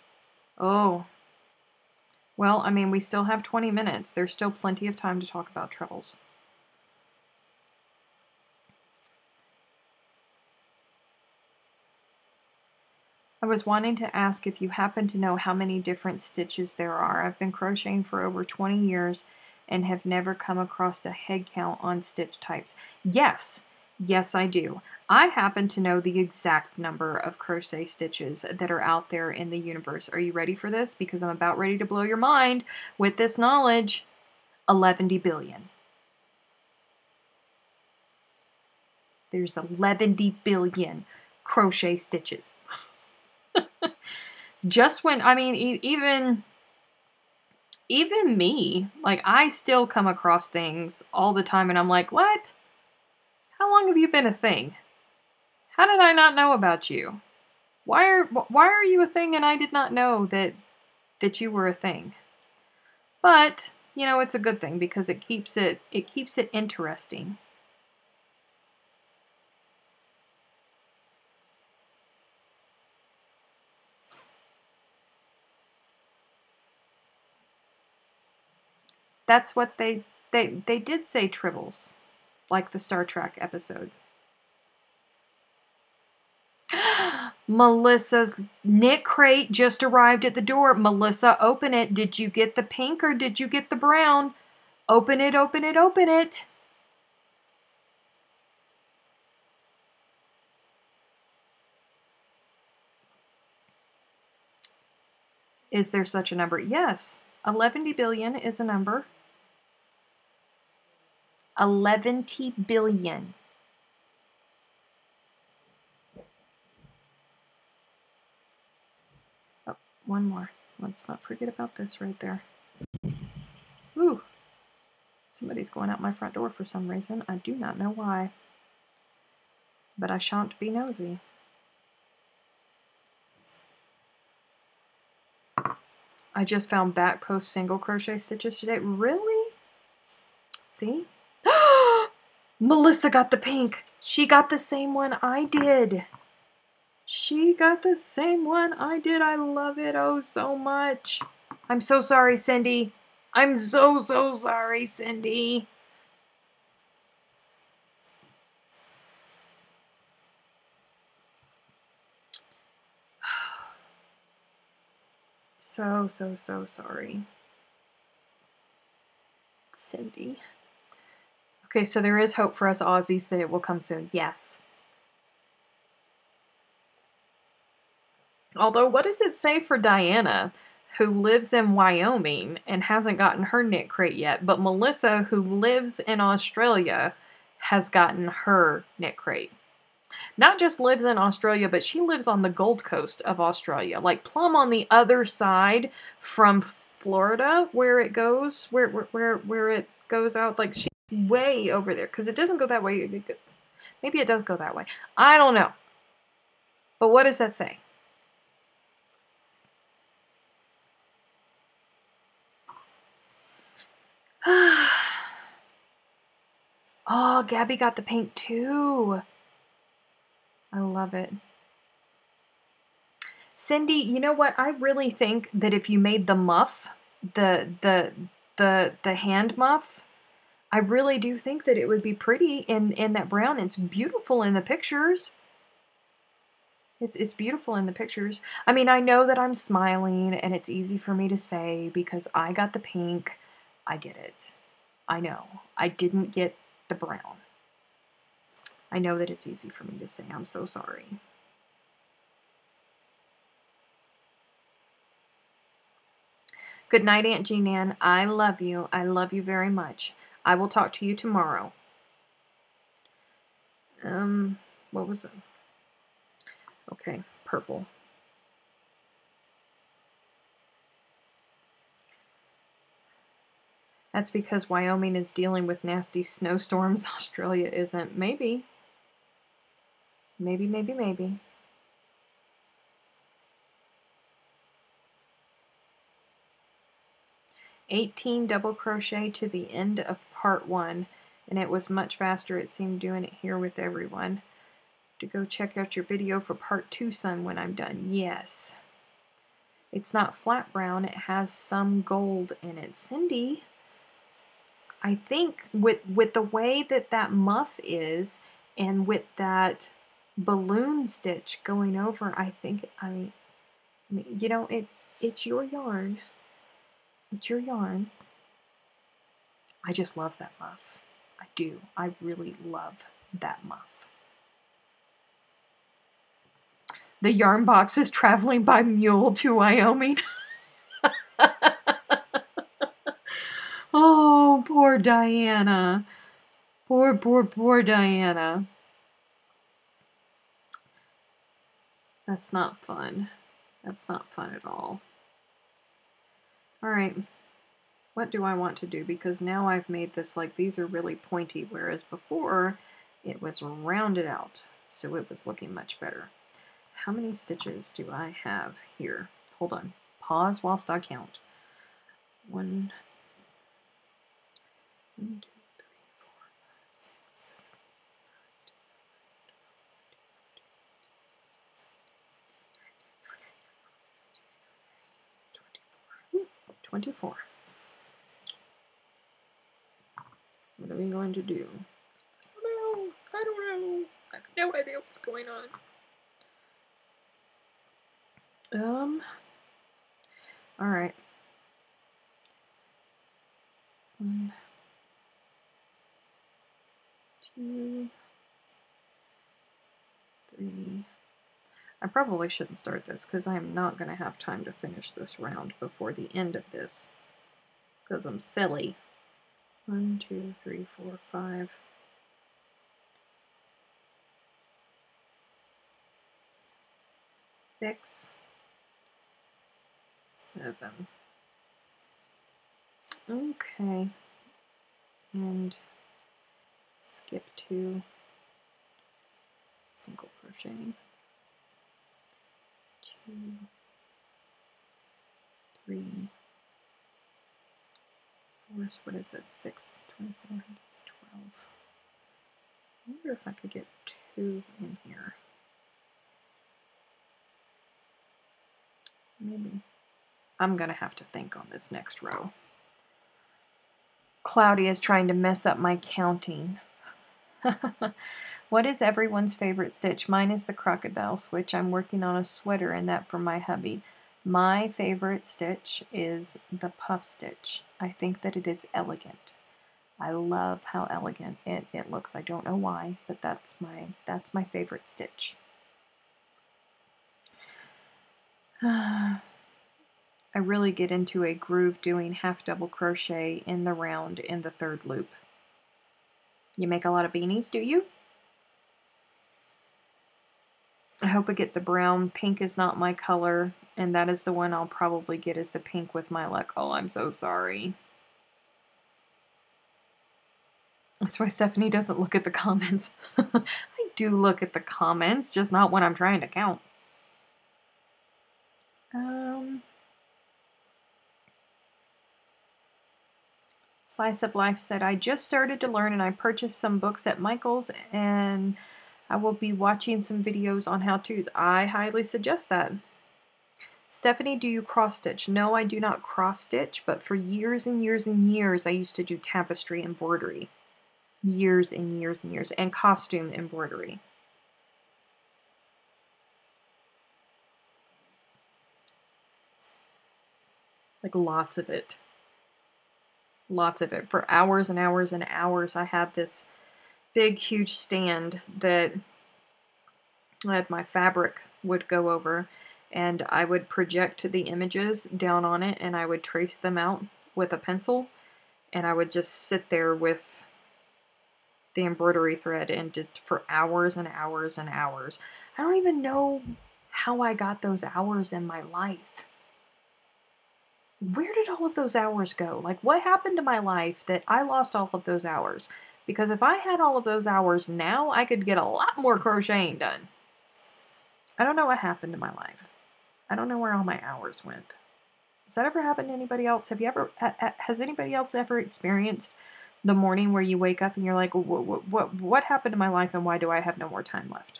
Oh. Well, I mean, we still have 20 minutes. There's still plenty of time to talk about tribbles. I was wanting to ask if you happen to know how many different stitches there are. I've been crocheting for over 20 years and have never come across a head count on stitch types. Yes, yes I do. I happen to know the exact number of crochet stitches that are out there in the universe. Are you ready for this? Because I'm about ready to blow your mind with this knowledge. 11 billion. There's 11 billion crochet stitches. Just when, I mean, even me, like, I still come across things all the time and I'm like, what? How long have you been a thing? How did I not know about you? Why are you a thing and I did not know that you were a thing? But, you know, it's a good thing because it keeps it interesting. That's what they did say, tribbles, like the Star Trek episode. Melissa's knit crate just arrived at the door. Melissa, open it. Did you get the pink or did you get the brown? Open it, open it, open it. Is there such a number? Yes. 11 billion is a number. 11 billion. Oh, one more. Let's not forget about this right there. Ooh. Somebody's going out my front door for some reason. I do not know why. But I shan't be nosy. I just found back post single crochet stitches today. Really? See? Melissa got the pink. She got the same one I did. She got the same one I did. I love it oh so much. I'm so sorry, Cindy. I'm so sorry, Cindy. So sorry. Cindy. Okay, so there is hope for us Aussies that it will come soon. Yes. Although, what does it say for Diana, who lives in Wyoming and hasn't gotten her knit crate yet, but Melissa, who lives in Australia, has gotten her knit crate? Not just lives in Australia, but she lives on the Gold Coast of Australia, like plumb on the other side from Florida, where it goes, where it goes out. Like, she's way over there, because it doesn't go that way. Maybe it does go that way. I don't know. But what does that say? Oh, Gabby got the pink too. I love it. Cindy, you know what? I really think that if you made the muff, the hand muff, I really do think that it would be pretty in that brown. It's beautiful in the pictures. It's beautiful in the pictures. I mean, I know that I'm smiling and it's easy for me to say because I got the pink. I get it. I know. I didn't get the brown. I know that it's easy for me to say. I'm so sorry. Good night, Aunt Jean Ann. I love you. I love you very much. I will talk to you tomorrow. What was it? Okay, purple. That's because Wyoming is dealing with nasty snowstorms. Australia isn't. Maybe. Maybe. 18 double crochet to the end of part 1, and it was much faster, it seemed, doing it here with everyone. To go check out your video for part 2, son, when I'm done. Yes. It's not flat brown, it has some gold in it. Cindy, I think with the way that muff is, and with that balloon stitch going over. I mean, you know, it's your yarn. It's your yarn. I just love that muff. I do. I really love that muff. The yarn box is traveling by mule to Wyoming. Oh, poor Diana. Poor Diana. That's not fun. That's not fun at all. All right. What do I want to do? Because now I've made this like these are really pointy, whereas before it was rounded out. So it was looking much better. How many stitches do I have here? Hold on. Pause whilst I count. 1, 2, 3, 4, 5, 6, 7, 8, 24. What are we going to do? I don't know. I have no idea what's going on. All right. 1, 2, 3. I probably shouldn't start this because I am not going to have time to finish this round before the end of this because I'm silly. 1, 2, 3, 4, 5. 6, 7. Okay. And skip to single crocheting. 2, 3, 4. So what is that? 6, 24, that's 12. I wonder if I could get 2 in here. Maybe. I'm gonna have to think on this next row. Cloudy is trying to mess up my counting. What is everyone's favorite stitch? Mine is the crocodile switch. I'm working on a sweater and that for my hubby. My favorite stitch is the puff stitch. I think that it is elegant. I love how elegant it looks. I don't know why, but that's my favorite stitch. I really get into a groove doing half double crochet in the round in the 3rd loop. You make a lot of beanies, do you? I hope I get the brown. Pink is not my color, and that is the one I'll probably get is the pink with my luck. Oh, I'm so sorry. That's why Stephanie doesn't look at the comments. I do look at the comments, just not when I'm trying to count. Slice of Life said, I just started to learn and I purchased some books at Michael's and I will be watching some videos on how-tos. I highly suggest that. Stephanie, do you cross stitch? No, I do not cross stitch, but for years and years and years I used to do tapestry embroidery. Years and years and years. And costume embroidery. Like lots of it. Lots of it. For hours and hours and hours I had this big huge stand that my fabric would go over and I would project the images down on it and I would trace them out with a pencil and I would just sit there with the embroidery thread and just for hours and hours and hours. I don't even know how I got those hours in my life. Where did all of those hours go? Like, what happened to my life that I lost all of those hours? Because if I had all of those hours now, I could get a lot more crocheting done. I don't know what happened to my life. I don't know where all my hours went. Has that ever happened to anybody else? Has anybody else ever experienced the morning where you wake up and you're like, what happened to my life and why do I have no more time left?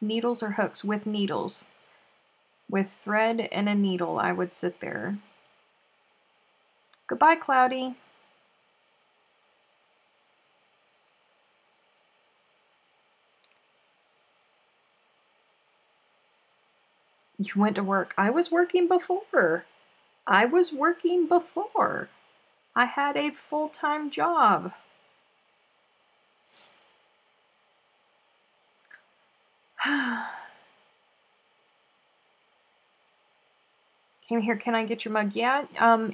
Needles or hooks? With needles. With thread and a needle, I would sit there. Goodbye, Cloudy. You went to work. I was working before. I was working before. I had a full-time job. Came here, can I get your mug? Yeah,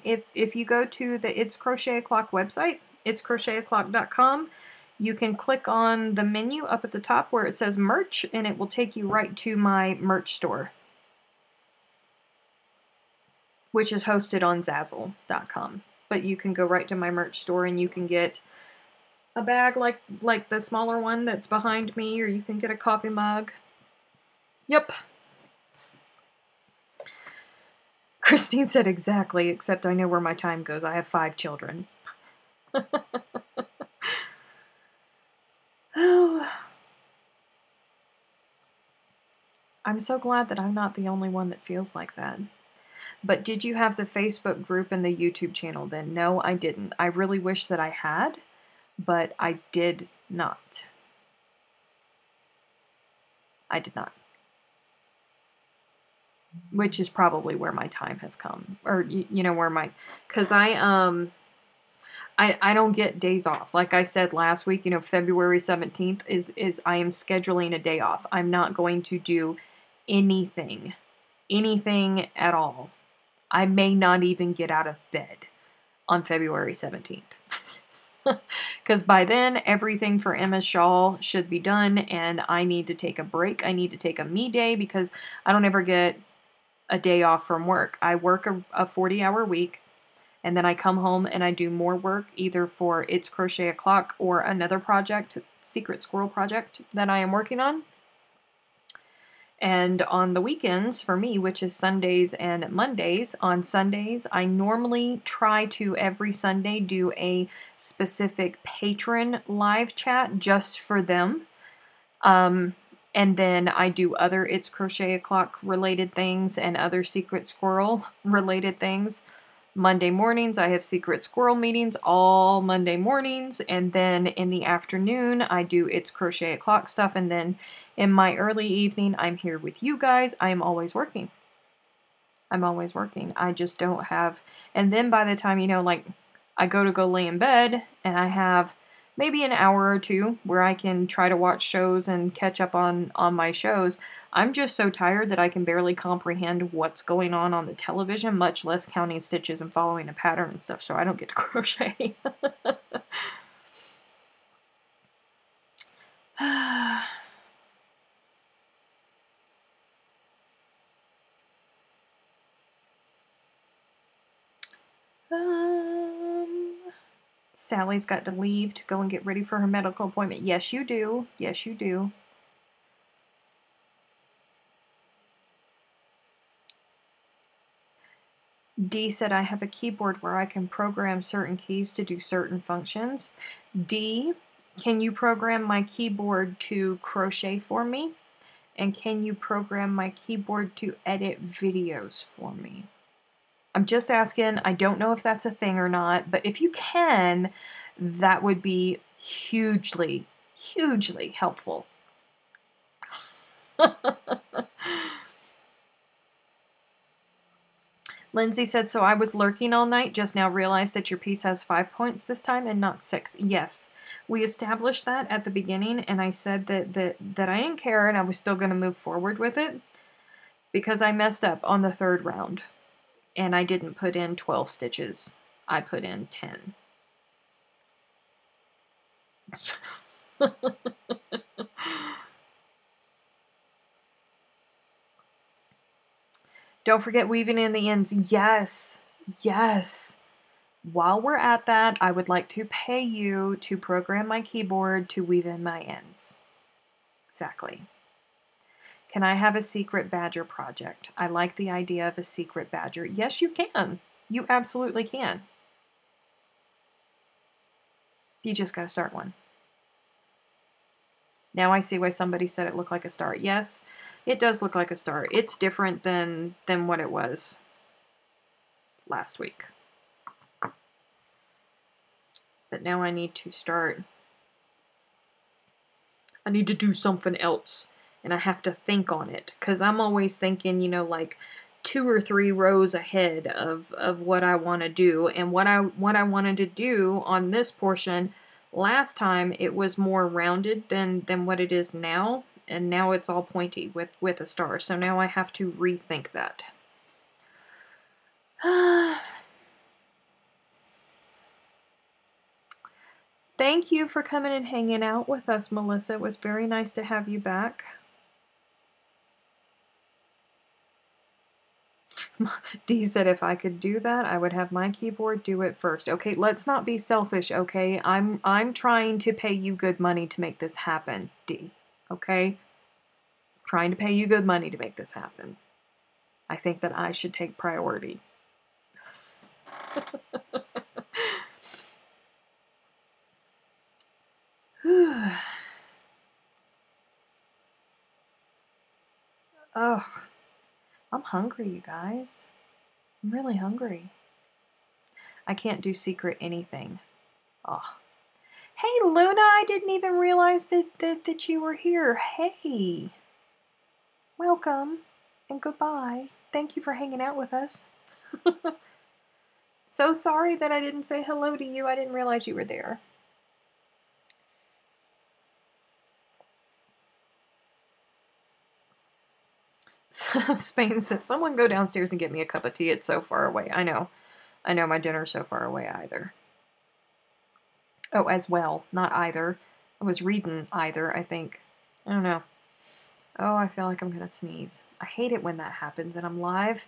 if you go to the It's Crochet O'Clock website, itscrochetoclock.com, you can click on the menu up at the top where it says merch, and it will take you right to my merch store, which is hosted on Zazzle.com. But you can go right to my merch store and you can get a bag like the smaller one that's behind me, or you can get a coffee mug. Yep. Christine said exactly, except I know where my time goes. I have 5 children. Oh. I'm so glad that I'm not the only one that feels like that. But did you have the Facebook group and the YouTube channel then? No, I didn't. I really wish that I had, but I did not. I did not. Which is probably where my time has come. Or, you know, where my... Because I don't get days off. Like I said last week, you know, February 17th is I am scheduling a day off. I'm not going to do anything at all. I may not even get out of bed on February 17th. Because by then, everything for Emma's shawl should be done, and I need to take a break. I need to take a me day because I don't ever get a day off from work. I work a 40-hour week, and then I come home and I do more work, either for It's Crochet O'Clock or another project, Secret Squirrel project that I am working on. And on the weekends, for me, which is Sundays and Mondays, on Sundays, I normally try to every Sunday do a specific patron live chat just for them. And then I do other It's Crochet O'Clock related things and other Secret Squirrel related things. Monday mornings, I have Secret Squirrel meetings all Monday mornings, and then in the afternoon, I do It's Crochet O'Clock stuff, and then in my early evening, I'm here with you guys. I'm always working. I'm always working. I just don't have, and then by the time, you know, like, I go lay in bed, and I have maybe an hour or two where I can try to watch shows and catch up on my shows. I'm just so tired that I can barely comprehend what's going on the television, much less counting stitches and following a pattern and stuff, so I don't get to crochet. Sally's got to leave to go and get ready for her medical appointment. Yes, you do. Yes, you do. D said, I have a keyboard where I can program certain keys to do certain functions. D, can you program my keyboard to crochet for me? And can you program my keyboard to edit videos for me? I'm just asking. I don't know if that's a thing or not, but if you can, that would be hugely, hugely helpful. Lindsay said, so I was lurking all night, just now realized that your piece has 5 points this time and not 6. Yes, we established that at the beginning, and I said that I didn't care and I was still going to move forward with it because I messed up on the 3rd round. And I didn't put in 12 stitches. I put in 10. Don't forget weaving in the ends. Yes. Yes. While we're at that, I would like to pay you to program my keyboard to weave in my ends. Exactly. Can I have a secret badger project? I like the idea of a secret badger. Yes, you can. You absolutely can. You just got to start one. Now I see why somebody said it looked like a star. Yes, it does look like a star. It's different than what it was last week. But now I need to start. I need to do something else. And I have to think on it. Because I'm always thinking, you know, like 2 or 3 rows ahead of what I want to do. And what I wanted to do on this portion, last time it was more rounded than what it is now. And now it's all pointy with a star. So now I have to rethink that. Thank you for coming and hanging out with us, Melissa. It was very nice to have you back. Dee said if I could do that, I would have my keyboard do it first. Okay, let's not be selfish, okay? I'm trying to pay you good money to make this happen, Dee. Okay? Trying to pay you good money to make this happen. I think that I should take priority. Ugh. I'm hungry, you guys. I'm really hungry. I can't do secret anything. Oh. Hey, Luna, I didn't even realize that you were here. Hey. Welcome and goodbye. Thank you for hanging out with us. So sorry that I didn't say hello to you. I didn't realize you were there. Spain said, someone go downstairs and get me a cup of tea. It's so far away. I know. I know my dinner's so far away either. Oh, as well. Not either. I was reading either, I think. I don't know. Oh, I feel like I'm going to sneeze. I hate it when that happens and I'm live.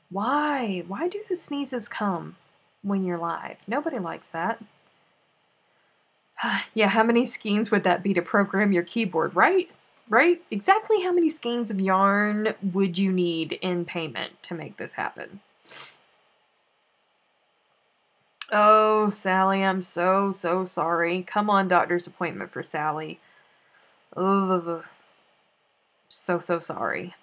Why? Why do the sneezes come when you're live? Nobody likes that. Yeah, how many skeins would that be to program your keyboard, right? Right? Exactly how many skeins of yarn would you need in payment to make this happen? Oh, Sally, I'm so sorry. Come on, doctor's appointment for Sally. Ugh. So sorry.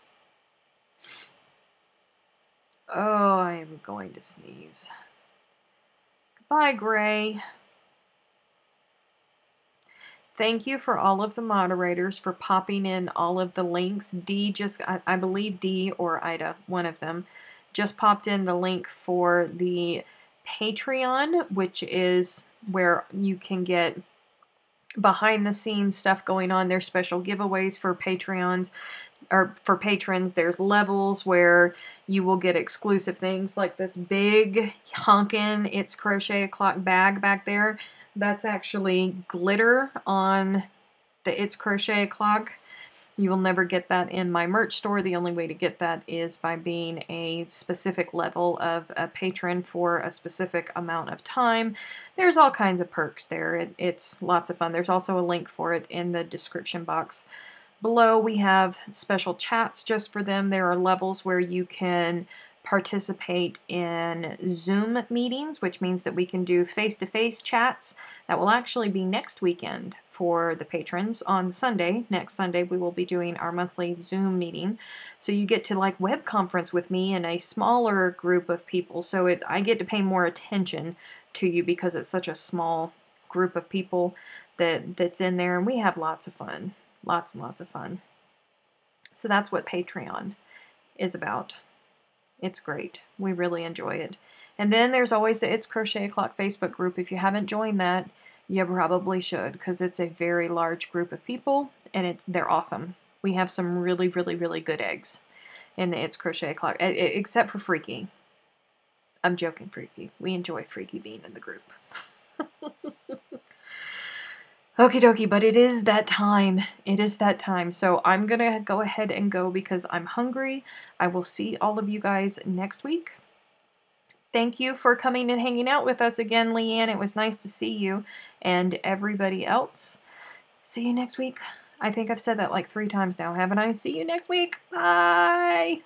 Oh, I am going to sneeze. Goodbye, Gray. Thank you for all of the moderators for popping in all of the links. Dee just, I believe Dee or Ida, one of them, just popped in the link for the Patreon, which is where you can get behind the scenes stuff going on. There's special giveaways for Patreons, or for patrons. There's levels where you will get exclusive things like this big honkin' It's Crochet O'Clock bag back there. That's actually glitter on the It's Crochet O'Clock. You will never get that in my merch store. The only way to get that is by being a specific level of a patron for a specific amount of time. There's all kinds of perks there. It's lots of fun. There's also a link for it in the description box below. We have special chats just for them. There are levels where you can participate in Zoom meetings, which means that we can do face-to-face chats. That will actually be next weekend for the patrons. On Sunday, next Sunday, we will be doing our monthly Zoom meeting. So you get to like web conference with me and a smaller group of people. So I get to pay more attention to you because it's such a small group of people that's in there, and we have lots of fun. Lots and lots of fun. So that's what Patreon is about. It's great. We really enjoy it. And then there's always the It's Crochet O'Clock Facebook group. If you haven't joined that, you probably should, because it's a very large group of people, and they're awesome. We have some really good eggs in the It's Crochet O'Clock, except for Freaky. I'm joking, Freaky. We enjoy Freaky being in the group. Okie dokie, but it is that time. It is that time. So I'm going to go ahead and go because I'm hungry. I will see all of you guys next week. Thank you for coming and hanging out with us again, Leanne. It was nice to see you and everybody else. See you next week. I think I've said that like 3 times now, haven't I? See you next week. Bye.